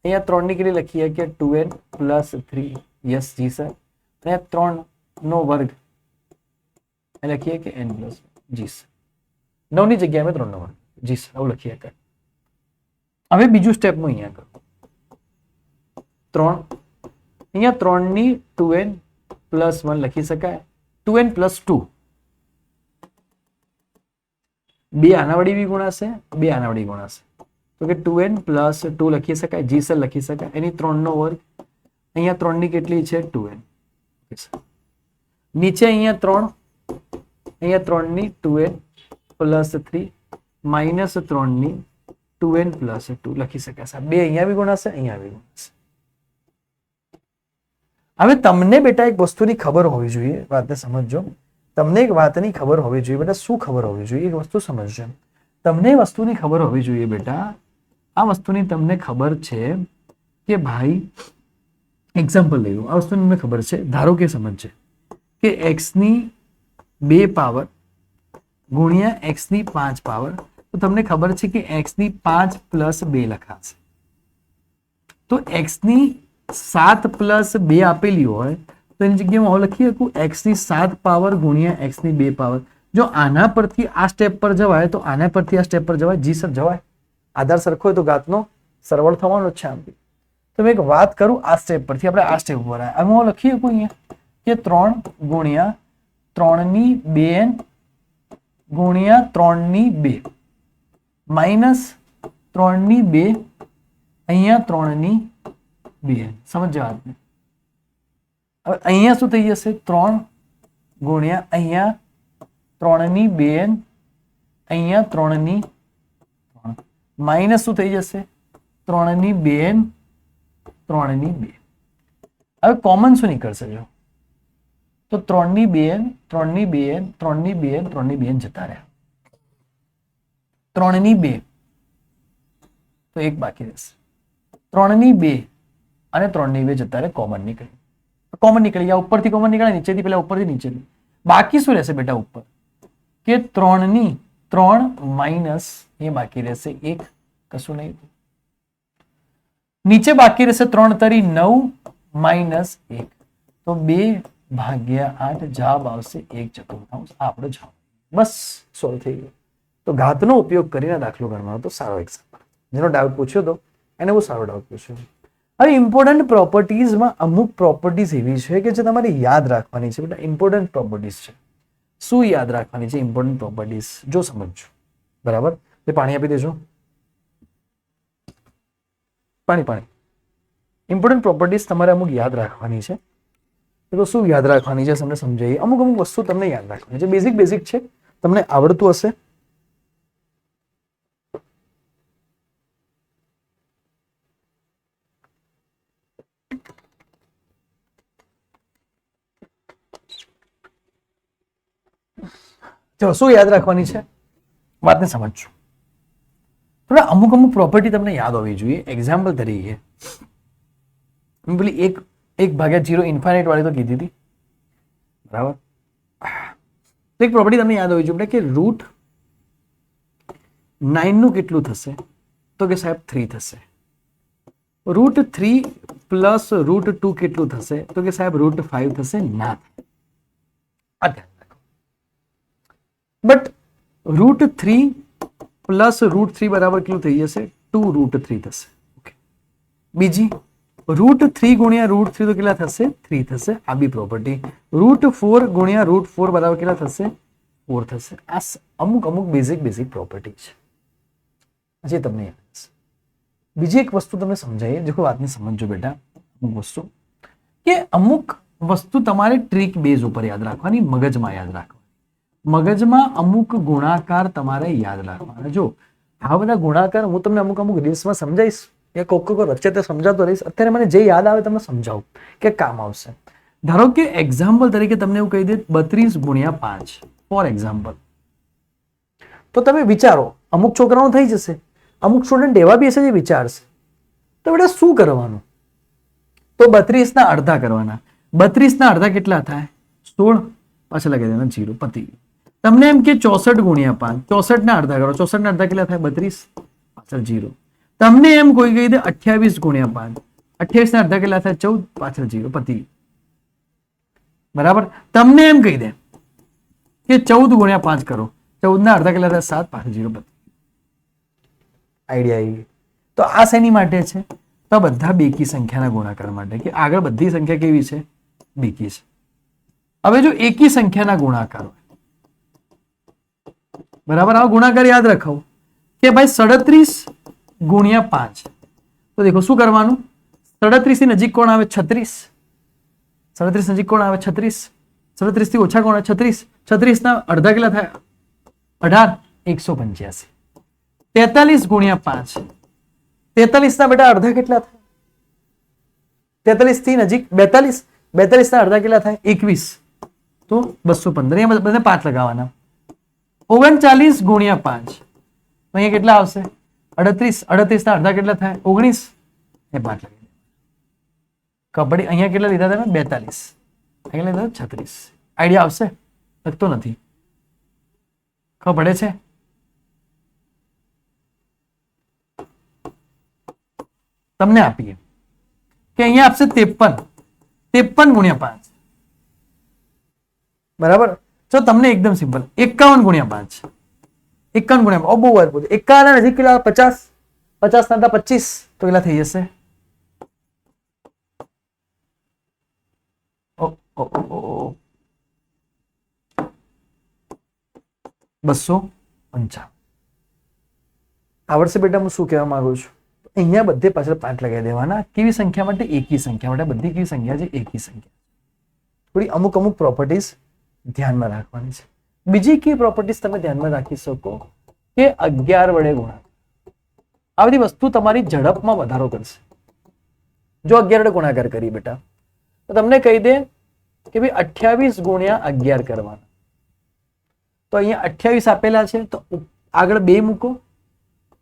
અહીંયા 3 ની કેટલી લખીએ કે 2n + 3. યસ જી સર. અહીંયા 3 નો વર્ગ લખીએ કે n+1. જી સર. 9 ની જગ્યાએ મેં 3 નો વર્ગ. જી સર, આવું લખીએ. હવે બીજું સ્ટેપ હું અહીંયા કરું. 3, અહીંયા 3 ની 2n + 1 લખી શકાય. 2n + 2, 2 આના વડે બી ગુણાશે, 2 આના વડે ગુણાશે. તો કે 2n + 2 લખી શકાય. જી સર લખી શકાય. એની 3 નો વર્ગ, અહીંયા 3 ની કેટલી છે 2n. નીચે અહીંયા 3, અહીંયા 3 ની 2n + 3 -3 ની 2n + 2 લખી શકાય. 2 અહીંયા બી ગુણાશે, અહીંયા બી ગુણાશે. હવે તમને બેટા એક વસ્તુની ખબર હોવી જોઈએ, વાતને સમજજો. તમને એક વાતની ખબર હોવી જોઈએ બેટા. શું ખબર હોવી જોઈએ? એક વસ્તુ સમજજો. તમને એ વસ્તુની ખબર હોવી જોઈએ બેટા. આ વસ્તુની તમને ખબર છે કે ભાઈ, એક્ઝામ્પલ લઈ લો. આ વસ્તુની તમને ખબર છે, ધારો કે સમજશે કે x ની 2 પાવર ગુણ્યા x ની 5 પાવર. તો તમને ખબર છે કે x ની 5 + 2 લખાશે. તો x ની 7 + 2 આપેલી હોય તો એની જગ્યામાં હું લખી શકું x ની 7 પાવર ગુણ્યા x ની 2 પાવર. જો આના પરથી આ સ્ટેપ પર જવાય તો આના પરથી આ સ્ટેપ પર જવાય. જી સર જવાય. આધાર સરખો હોય તો ઘાતનો સરવાળો થવાનો જ છે આમ. તો મેં એક વાત કરું, આ સ્ટેપ પરથી આપણે આ સ્ટેપ પર આવ્યા. હવે હું લખી શકું અહીંયા કે 3 ગુણ્યા 3 ની 2n ગુણ્યા 3 ની 2 -3 ની 2 અહીંયા 3 ની 2n. સમજો વાતને. હવે અહીંયા શું થઈ જશે? 3 ગુણ્યા અહીંયા 3 ની 2n અહીંયા 3 ની 3 માઇનસ શું થઈ જશે? 3 ની 2n 3 ની 2. હવે કોમન શું નીકળશે? જો તો 3 ની 2n 3 ની 2n 3 ની 2n 3 ની 2n જતા રહ્યા. 3 ની 2 તો એક બાકી રહેશે. 3 ની 2 અને 3 ની 2 જતા રહે. કોમન નીકળી. કોમન નીકળી ગયા. ઉપરથી કોમન નીકળે, નીચેથી પેલા ઉપરથી નીચેથી. બાકી શું રહેશે બેટા ઉપર? કે 3 ની 3 માઇનસ એ બાકી રહેશે 1. કશું નહીં. નીચે બાકી રહેશે 3 તરી 9 માઇનસ 1. તો 2/8 જવાબ આવશે 1/4. આપણો જવાબ. બસ સોલ્વ થઈ ગયો. તો ઘાતનો ઉપયોગ કરીને દાખલો ગણવાનો તો સારો એક્ઝામ્પલ. જેનો ડાઉટ પૂછ્યો તો એને બહુ સારો ડાઉટ પૂછ્યો. હવે ઇમ્પોર્ટન્ટ પ્રોપર્ટીઝમાં અમુક પ્રોપર્ટીઝ એવી છે કે જે તમારે યાદ રાખવાની છે બેટા. ઇમ્પોર્ટન્ટ પ્રોપર્ટીઝ છે. શું યાદ રાખવાની છે ઇમ્પોર્ટન્ટ પ્રોપર્ટીઝ? જો સમજજો બરાબર. એ પાણી આપી દેજો. પાણી. ઇમ્પોર્ટન્ટ પ્રોપર્ટીઝ તમારે અમુક યાદ રાખવાની છે. તો શું યાદ રાખવાની છે તમને સમજાવીએ. અમુક અમુક વસ્તુ તમને યાદ રાખવાની છે, બેઝિક બેઝિક છે, તમને આવડતું હશે. ચલો શું યાદ રાખવાની છે વાતને સમજજો. થોડા અમુક અમુક પ્રોપર્ટી તમને યાદ હોવી જોઈએ. એક્ઝામ્પલ તરીકે પેલી એક ભાગ્યા 0 ઇન્ફાઇનાઇટ વાળી તો કીધી હતી, બરાબર. એક પ્રોપર્ટી તમને યાદ હોવી જોઈએ કે રૂટ 9 નું કેટલું થશે, તો કે સાહેબ 3 થશે. રૂટ 3 પ્લસ રૂટ 2 કેટલું થશે, તો કે સાહેબ રૂટ 5 થશે. ના, આ ધ્યાન રાખો. બટ રૂટ 3 પ્લસ રૂટ 3 બરાબર કેટલું થઈ જશે, 2 રૂટ 3 થશે. ઓકે. બીજી રૂટ 3 ગુણ્યા રૂટ 3 તો કેટલા થશે, 3 થશે. આ બી પ્રોપર્ટી. રૂટ 4 ગુણ્યા રૂટ 4 બરાબર કેટલા થશે, 4 થશે. આ અમુક અમુક બેઝિક પ્રોપર્ટી છે, હજી તમને યાદ હશે. બીજી એક વસ્તુ તમને સમજાવીએ, જો વાતને સમજો બેટા. અમુક વસ્તુ કે અમુક વસ્તુ તમારે ટ્રીક બેઝ ઉપર યાદ રાખવાની, મગજમાં યાદ રાખવાની. મગજમાં અમુક ગુણાકાર તમારે યાદ રાખવાના. જો આ બધા ગુણાકાર હું તમને અમુક અમુક રીલ્સમાં સમજાવીશ, કે કોક વચ્ચે તે સમજાવતો રહીશ. અત્યારે મને જે યાદ આવે તમને સમજાવું કે કામ આવશે. ધારો કે એક્ઝામ્પલ તરીકે તમને એવું કહી દે 32 ગુણ્યા 5 ફોર એક્ઝામ્પલ, તો તમે વિચારો. અમુક છોકરાઓ થઈ જશે, અમુક સ્ટુડન્ટ એવા બી હશે જે વિચારશે. તો બેટા શું કરવાનું, તો 32 ના અડધા કરવાના. 32 ના અડધા કેટલા થાય, 16. પાછળ લગાવી દેવાના 0, પતિ. તમને એમ કે 64 ગુણ્યા 5, 64 ના અડધા કરો. 64 ના અડધા કેટલા થાય, 32, પાછળ 0. તમને એમ કોઈ કહી દે 28 ગુણ્યા 5, 28 ના અડધા કેટલા થાય, 14, પાછળ 0, પતિ. બરાબર. તમને એમ કહી દે કે 14 ગુણ્યા 5 કરો. 14 ના અડધા કેટલા થાય, 7, પાછળ 0, પતિ. આઈડિયા આવી. તો આ શેની માટે છે, તો બધા બેકી સંખ્યાના ગુણાકાર માટે, કે આગળ બધી સંખ્યા કેવી છે, બેકી છે. હવે જો એકી સંખ્યાના ગુણાકાર હોય, બરાબર, આવા ગુણાકાર યાદ રખાવો કે ભાઈ 37 ગુણ્યા 5, તો દેખો શું કરવાનું. 37 થી નજીક કોણ આવે, 36. 37 નજીક કોણ આવે, 36. 37 થી ઓછા કોણ આવે, 36. 36 ના અડધા કેટલા થાય, 18, 185. 43 ગુણ્યા 5, 43 ના બેટા અડધા કેટલા થાય, 43 થી નજીક 42. 42 ના અડધા કેટલા થાય, 21, તો 215. અહીંયા બધા 5 લગાવવાના. 39 ગુણ્યા 5, અહીંયા કેટલા આવશે, 38. 38 ના અડધા કેટલા થાય, 19, એ 5 લગાવી. કબડ્ડી અહીંયા કેટલા લીધા તમે, 42. અહીંયા લીધા 36. આઈડિયા આવશે, લખતો નથી, ખબર પડે છે. તમને આપીએ કે અહીંયા આપશે 53 ગુણ્યા 5, બરાબર. જો તમને એકદમ સિમ્પલ 51 ગુણ્યા 5, 51 ગુણ્યા 5, બહુ વાર પૂછે. 51 નજીક કેટલા, 50. 50 ના 25, તો કેટલા થઈ જશે, 255. આવડશે બેટા હું શું કહેવા માંગુ છું. અહીંયા બધે પાછળ 5 લગાવી દેવાના. કેવી સંખ્યા માટે, એકી સંખ્યા માટે. બધી કેવી સંખ્યા છે, એકી સંખ્યા. થોડી અમુક અમુક પ્રોપર્ટીઝ ધ્યાનમાં રાખવાની છે. બીજી કઈ પ્રોપર્ટીઝ તમે ધ્યાનમાં રાખી શકો કે 11 વડે ગુણાકાર. આ બધી વસ્તુ તમારી ઝડપમાં વધારો કરશે. જો 11 વડે ગુણાકાર કરી બેટા, તો તમને કહી દે કે ભાઈ 28 ગુણ્યા 11 કરવાના. તો અહીંયા 28 આપેલા છે, તો આગળ 2 મૂકો,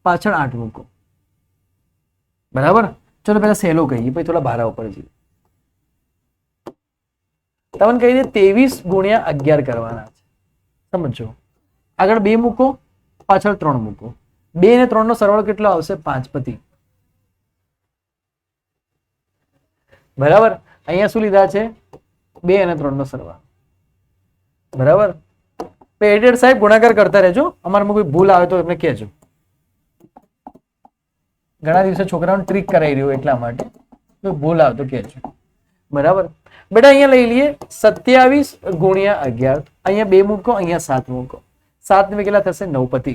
પાછળ 8 મૂકો. બરાબર. ચલો પેલા સહેલો કહીએ, પછી થોડા ભારા ઉપર જઈએ. તમને કહી દે 23 ગુણ્યા 11 કરવાના છે. સમજો, આગળ 2 મૂકો, પાછળ 3 મૂકો. 2 અને 3 નો સરવાળો કેટલો આવશે, 5, પતિ. બરાબર. અહીંયા શું લીધા છે, 2 અને 3 નો સરવાળો. બરાબર. એડિટર સાહેબ ગુણાકાર કરતા રહેજો, અમારામાં કોઈ ભૂલ આવે તો એમને કહેજો. ઘણા દિવસે છોકરાઓને ટ્રીક કરાવી રહ્યું એટલા માટે, તો ભૂલ આવે તો કહેજો. બરાબર. બેટા અહીંયા લઈ લઈએ 27 ગુણ્યા 11. અહીંયા 2 મૂકો, અહીંયા 7 મૂકો. 7 ને કેટલા થશે, 9, પતિ.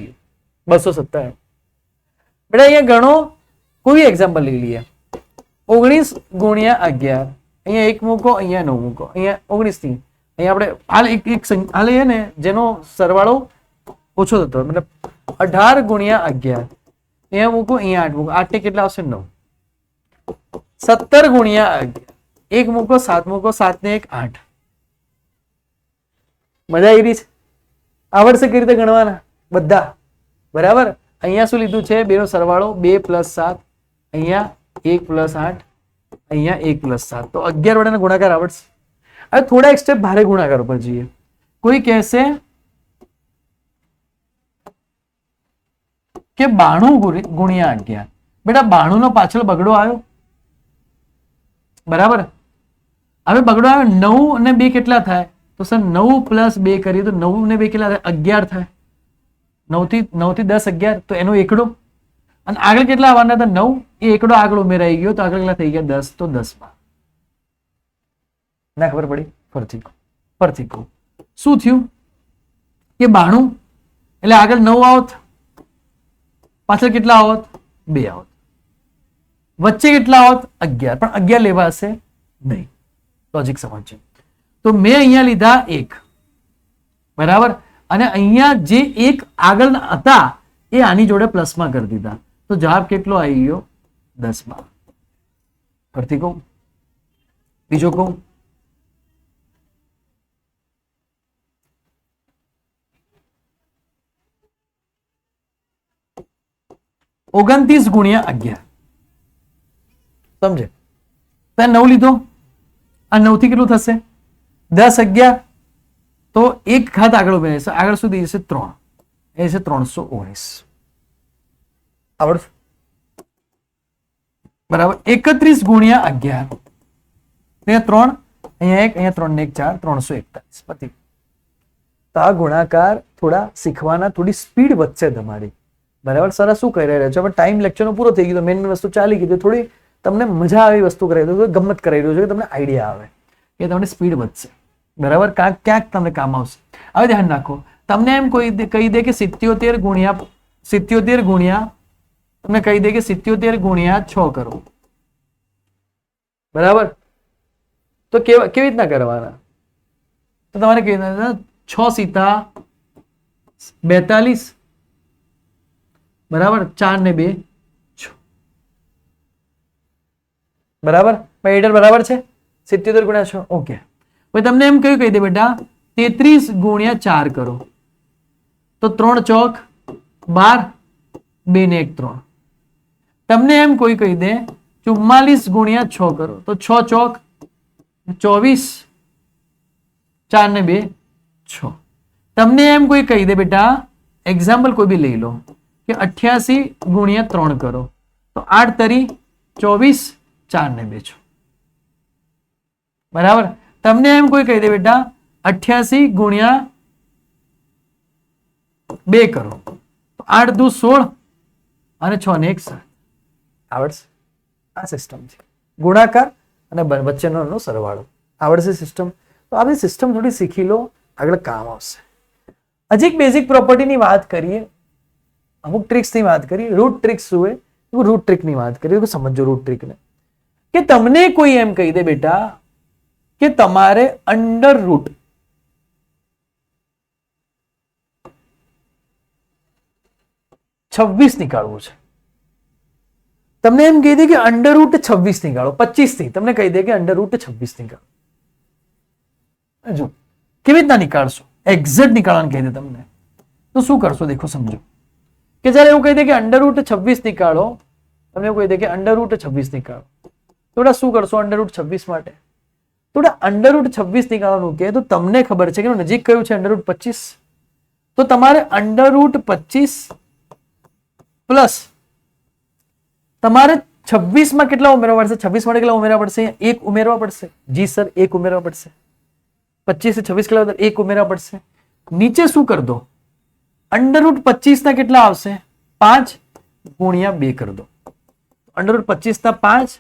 257. બેટા અહીંયા ગણો, કોઈ એક્ઝામ્પલ લઈ લઈએ. 19 ગુણ્યા 11, અહીંયા 1 મૂકો, અહીંયા 9 મૂકો, અહીંયા 19 ની, અહીંયા આપણે હાલ એક હાલ એ ને જેનો સરવાળો ઓછો થતો મતલબ 18 ગુણ્યા 11, અહીંયા મૂકો, અહીંયા 8 મૂકો, 8 ને કેટલા આવશે 9, 17 ગુણ્યા 11, 1 મૂકો, 7 મૂકો, 7 ને 1 8. મજા આવી રહી છે? આવડશે કઈ રીતે ગણવાના બધા? બરાબર. અહીંયા શું લીધું છે? 2 નો સરવાળો 2 + 7, અહીંયા 1 + 8, અહીંયા 1 + 7, તો 11 વડે ગુણાકાર આવડશે. હવે થોડા એક સ્ટેપ ભારે ગુણાકાર ઉપર જઈએ. કોઈ કહેશે કે 92 ગુણ્યા 11. બેટા 92 નો પાછળ બગડો આવ્યો, બરાબર. હવે બગડો આવ્યો, 9 અને 2 કેટલા થાય? તો સર 9 + 2 કરીએ તો 9 ને 2 કેટલા થાય? 11 થાય. 9 થી 10 11, તો એનો એકડો. અને આગળ કેટલા આવવાના હતા? 9, એ એકડો આગળ ઉમેરાઈ ગયો તો આગળ કેટલા થઈ ગયા? 10, તો 10 માં ના ખબર પડી? ફરતી કહું શું થયું કે 92 એટલે આગળ 9 આવત, પાછળ કેટલા આવત? 2 આવત, વચ્ચે કેટલા આવત? 11, પણ 11 લેવાશે નહીં. લોજિક સમજજો. તો મેં અહીંયા લીધા 1, બરાબર, અને અહીંયા જે 1 આગળ હતા એ આની જોડે પ્લસમાં કરી દીધા, તો જવાબ કેટલો આવી ગયો? 10 માં. ફરતી કહું, બીજો કહું, 29 ગુણ્યા 11, સમજે? તો 9 લીધો, આ 9 થી કેટલું થશે? 10 11, તો એક ઘાત આગળ ઉમેરાશે, આગળ સુધી જશે 3, એ છે 319. આવડશે? બરાબર. 31 ગુણ્યા 11, અહીંયા 3, અહીંયા 1, અહીંયા 3 ને 1 4, 341. પતિ. તો આ ગુણાકાર થોડા શીખવાના, થોડી સ્પીડ વધશે તમારી, બરાબર. સર શું કહી રહ્યા છો? ટાઈમ લેક્ચરનો પૂરો થઈ ગયો, મેન વસ્તુ ચાલી ગઈ, થોડી તમને મજા આવી વસ્તુ કરાવી દો, ગમત કરાવી રહ્યો છે, તમને આઈડિયા આવે કે તમને સ્પીડ વધશે, બરાબર. ક્યાંક તમને કામ આવશે. હવે ધ્યાન રાખો, તમને એમ કહી દે કે 77 ગુણ્યા તમને કહી દે કે 77 ગુણ્યા 6 કરો, બરાબર. તો કેવી રીતના કરવાના? તો તમારે કેવી રીતના? 6 સીતા 42, બરાબર, 4 ને 2 6, બરાબર. એડર બરાબર છે? 77 ગુણ્યા 6, ઓકે. પછી તમને એમ કહી દે બેટા 33 ગુણ્યા 4 કરો, તો 3 ચોક 12, 2 ને 1 3. તમને એમ કોઈ કહી દે 44 ગુણ્યા 6 કરો, તો 6 ચોક 24, 4 ને 2 6. તમને એમ કોઈ કહી દે બેટા, એક્ઝામ્પલ કોઈ બી લઈ લો કે 88 ગુણ્યા 3 કરો, તો 8 તરી 24, 4 ને 2 6, બરાબર. તમને એમ કોઈ કહી દે બેટા 88 ગુણ્યા 2 કરો, તો 8 દુ 16 અને 6 ને 1 7. આવડશે? આ સિસ્ટમ છે ગુણાકાર અને વચ્ચેનો સરવાળો. આવડશે સિસ્ટમ? તો આ બધી સિસ્ટમ થોડી શીખી લો, આગળ કામ આવશે. હજી એક બેઝિક પ્રોપર્ટીની વાત કરીએ, અમુક ટ્રિક્સની વાત કરીએ. રૂટ ટ્રિક્સ શું હોય? રૂટ ટ્રિકની વાત કરીએ તો સમજો રૂટ ટ્રિકને. કે તમને કોઈ એમ કહી દે બેટા કે તમારે અંડર રૂટ છવ્વીસ નીકાળવું છે. તમને એમ કહી દે કે અંડર રૂટ 26 નીકાળો, 25 થી તમને કહી દે કે અંડર રૂટ 26 નીકાળો. જો કેવી રીતના નીકાળશો? એક્ઝેક્ટ નીકાળવાનું કહી દે તમને, તો શું કરશો? દેખો સમજો કે જયારે એવું કહી દે કે અંડર રૂટ 26 નીકાળો, તમને એવું કહી દે કે અંડર રૂટ 26 નીકાળો, તો શું કરશો અંડર રૂટ 26 માટે? તો અંડર રૂટ 26 નીકાળવાનું કે તો તમને ખબર છે કે નજીક કયું છે? Under route 25. તો તમારે અંડર રૂટ 25 પ્લસ તમારે 26 માં કેટલા ઉમેરવા પડશે? 26 માટે કેટલા ઉમેરવા પડશે? 1 ઉમેરવા પડશે. જી સર, 1 ઉમેરવા પડશે. 25 થી 26 કેટલા? 1 ઉમેરવા પડશે. નીચે શું કરી દો? અંડર રૂટ 25 ના કેટલા આવશે? 5 ગુણ્યા 2 કરી દો. અંડર રૂટ 25 ના 5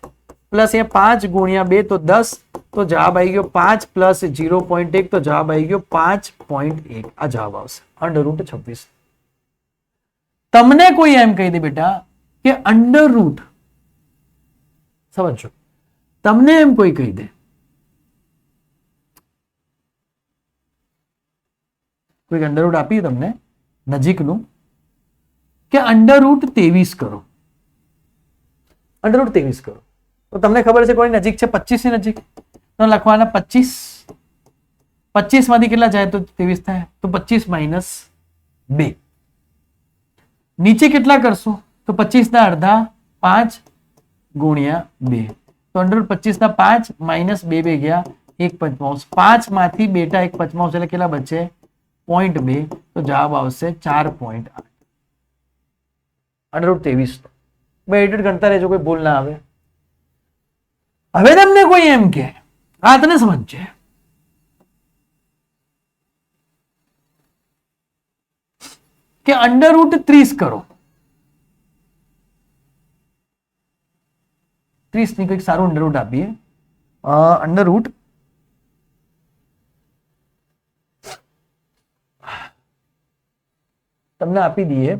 પ્લસ અહીંયા 5 ગુણ્યા 2 તો 10, તો જવાબ આવી ગયો 5 પ્લસ 0.1, તો જવાબ આવી ગયો 5.1. આ જવાબ આવશે અંડર રૂટ 26. તમને કોઈ એમ કહી દે બેટા કે અંડર રૂટ, સમજો, તમને એમ કોઈ કહી દે કોઈક અંડર રૂટ આપી તમને નજીકનું કે અંડર રૂટ 23 કરો, અંડર રૂટ 23 કરો, તો તમને ખબર છે કોની નજીક છે? 25 ની નજીક. તો લખવાના 25, 25 માંથી કેટલા જાય તો 23 થાય, તો 25 માઇનસ 2. નીચે કેટલા કરશો? તો 25 ના અડધા 5 ગુણ્યા 2, તો અંડર રૂટ 25 ના 5 માઇનસ 2 બે ગયા 1/5. 5 માંથી બેટા 1/5 એટલે કેટલા બચે? 0.2. તો જવાબ આવશે 4.8. Under route 23. બે એડિટ ગણતા રહેજો, કોઈ ભૂલ ના આવે. હવે તમને કોઈ એમ કે આ તને સમજશે કે અંડર રૂટ 30 કરો, 30 ની કંઈક સારું અંડર રૂટ આપીએ. અંડર રૂટ તમને આપી દઈએ,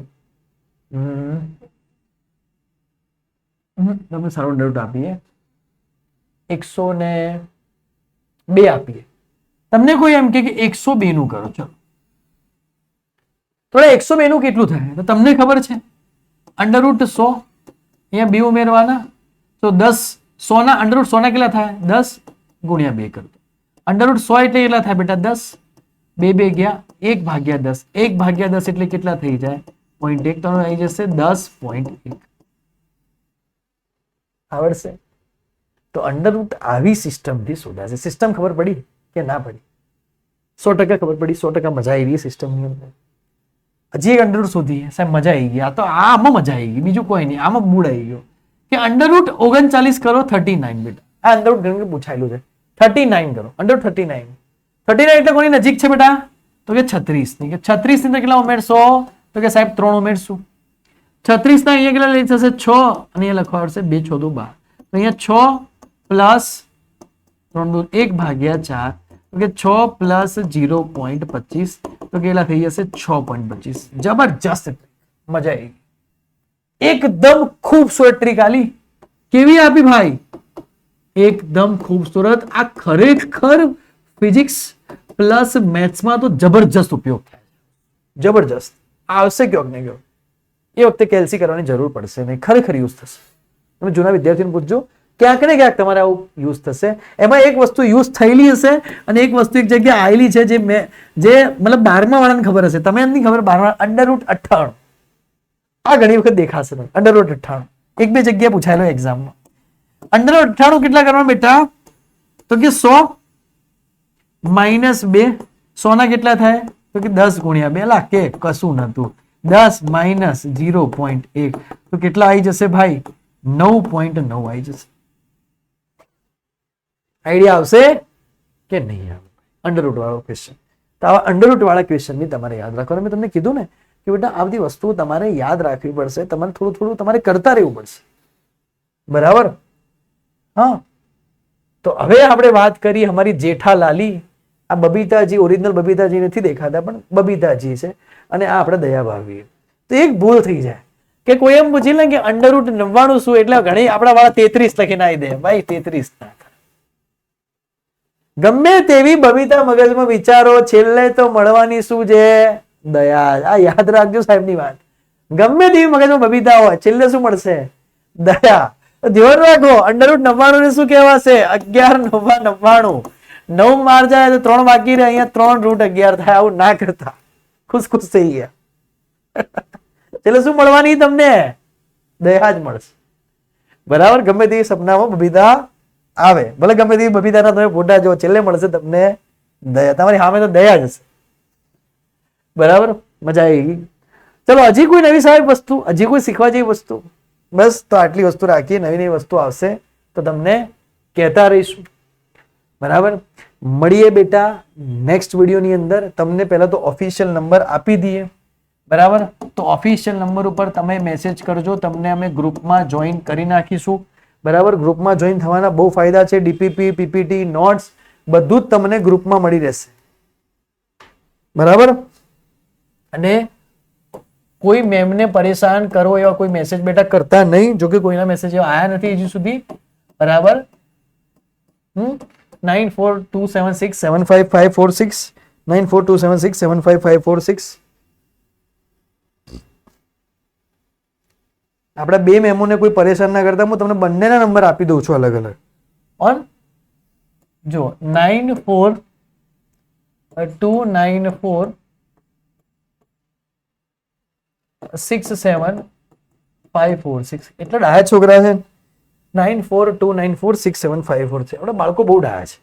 તમને સારું અંડર રૂટ આપીએ 102 આપીએ. તમને કોઈ એમ કે 102 નું કરો, ચલો થોડા 102 નું કેટલું થાય? તો તમને ખબર છે અંડર રૂટ 100, અહીંયા 2 ઉમેરવાના, તો 10, 100 ના અંડર રૂટ 100 ના કેટલા થાય? 10 ગુણ્યા 2 કરતો. અંડર રૂટ 100 એટલે કેટલા થાય બેટા? 10. 2 2 ગયા 1/10, 1/10 એટલે કેટલા થઈ જાય? 0.1. તો આવી જશે 10.1. આવડશે? તો અંડર રૂટ આવી સિસ્ટમથી શોધાશે. સિસ્ટમ ખબર પડી કે ના પડી? 100% ખબર પડી, 100% મજા આવી રહી સિસ્ટમની અંદર. હજી એક અંડર રૂટ શોધીએ, સાહેબ મજા આવી ગઈ. આ તો આમાં મજા આવી ગઈ, બીજું કોઈ નહીં, આમાં મૂડ આવી ગયો કે અંડર રૂટ 39 કરો 39 બેટા. આ અંડર રૂટ ઘણું પૂછાયેલું છે. 39 કરો, અંડર રૂટ 39. 39 એટલે કોની નજીક છે બેટા? તો કે 36 ની. કે 36 ની અંદર કેટલા ઉમેરશો? તો કે સાહેબ 3 ઉમેરશું. 36 ના અહીંયા કેટલા લઈ થશે? 6, અને અહીંયા લખવા પડશે 2 6 12. તો અહીંયા 6 પ્લસ 3 1/4, તો કે 6 પ્લસ 0.25, તો કેટલા થઈ જશે? 6.25. જબરજસ્ત, મજા આવી. એકદમ ખૂબસૂરત ટ્રીક આલી. કેવી આપી ભાઈ? એકદમ ખૂબસૂરત. આ ખરેખર ફિઝિક્સ પ્લસ મેથ્સમાં તો જબરજસ્ત ઉપયોગ થાય, જબરજસ્ત આવશે. ક્યોક ને ક્યોક એ વખતે કેલ્સી કરવાની જરૂર પડશે નહીં, ખરેખર યુઝ થશે. તમે જૂના વિદ્યાર્થીઓને પૂછજો, ક્યાંક ને ક્યાંક તમારે આવું યુઝ થશે. એમાં એક વસ્તુ યુઝ થયેલી હશે અને એક વસ્તુ એક જગ્યાએ આવેલી છે જે મતલબ 12મા વાળાને ખબર હશે, તમે નથી ખબર. 12મા અંડર રૂટ 98 આ ઘણી વખત દેખાશે. અંડર રૂટ 98 એક બે જગ્યાએ પૂછાયેલો એક્ઝામમાં. અંડર રૂટ 98 કેટલા કરવા બેટા? તો કે 100 માઇનસ 2. 100 ના કેટલા થાય? તો કે 10 ગુણ્યા 2. લાખ કે કશું નતું. 10 માઇનસ 0.1, તો કેટલા આવી જશે ભાઈ? 9.9 આવી જશે. આઈડિયા આવશે કે નહીં આવે? અંડર રૂટ વાળો ક્વેશ્ચન. તો આવા અંડર રૂટ વાળા ક્વેશ્ચન બી તમારે યાદ રાખવાનું. મેં તમને કીધું ને કે બેટા આ બધી વસ્તુઓ તમારે યાદ રાખવી પડશે, તમારે થોડું થોડું તમારે કરતા રહેવું પડશે, બરાબર? હા, તો હવે આપણે વાત કરી અમારી જેઠાલાલી. આ બબીતાજી, ઓરિજિનલ બબીતાજી નથી દેખાતા, પણ બબીતાજી છે, અને આ આપણે દયાભાભી. તો એક ભૂલ થઈ જાય કે કોઈ એમ પૂછી લે કે અંડર રૂટ 99 શું? એટલે ઘણી આપણા વાળા 33 લખીને આવી દે. ભાઈ 33 ના થાય. ગમે તેવી બબીતા મગજમાં વિચારો, છેલ્લે તો મળવાની શું છે? દયા. આ યાદ રાખજો સાહેબની વાત. ગમે તેવી મગજમાં બબીતા હોય, છેલ્લે શું મળશે? દયા. ધ્યાન રાખો, અંડર રૂટ 99 ને શું કહેવાશે? 11 9 99. 9 માર જાય તો 3 બાકી રહે, અહીંયા 3 રૂટ 11 થાય. આવું ના કરતા, ખુશ ખુશ થઈ ગયા. એટલે શું મળવાની તમને? દયા જ મળશે, બરાબર? ગમે તેવી સપનામાં બબીતા આવે, ભલે ગમે તેવી બબીતાના તમે ફોટા જો, છેલ્લે મળશે તમને દયા. તમારી સામે તો દયા જ હશે, બરાબર? મજા આવી ગઈ. ચલો, હજી કોઈ નવી સાહેબ વસ્તુ, હજી કોઈ શીખવા જેવી વસ્તુ? બસ, તો આટલી વસ્તુ રાખીએ. નવી નવી વસ્તુ આવશે તો તમને કહેતા રહીશું, બરાબર? મળીએ બેટા નેક્સ્ટ વિડીયોની અંદર. તમને પહેલા તો ઓફિશિયલ નંબર આપી દઈએ, બરાબર? તો ઓફિશિયલ નંબર ઉપર તમે મેસેજ કરજો, તમને અમે ગ્રુપમાં જોઈન કરી નાખીશું, બરાબર? ગ્રુપમાં જોઈન થવાના બહુ ફાયદા છે. ડીપીપી, પીપીટી, નોટ્સ બધું જ તમને ગ્રુપમાં મળી રહેશે, બરાબર? અને કોઈ મેમને પરેશાન કરો એવા કોઈ મેસેજ બેટા કરતા નહીં. જો કે કોઈના મેસેજ એવા આયા નથી હજી સુધી, બરાબર? 9427675546 9427675546. આપણા બે મેમોને કોઈ પરેશાન ના કરતા, હું તમને બંનેના નંબર આપી દઉં છું અલગ અલગ. ઓન જો 9429467546. એટલે ડાયા છોકરા છે. 9429467546 છે. આપણા બાળકો બહુ ડાયા છે.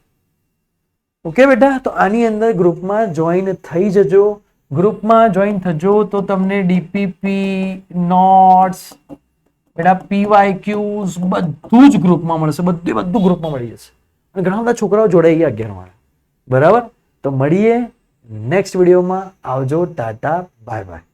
ઓકે બેટા, તો આની અંદર ગ્રુપમાં જોઈન થઈ જજો. ગ્રુપમાં જોઈન થજો તો તમને ડીપીપી, નોટ્સ, બેટા પીવાયક્યુઝ બધું જ ગ્રુપમાં મળશે. બધું ગ્રુપમાં મળી જશે. અને ઘણા બધા છોકરાઓ જોડાઈ ગયા 11 વાળા. બરાબર, તો મળીએ નેક્સ્ટ વિડીયોમાં. આવજો, ટાટા, બાય બાય.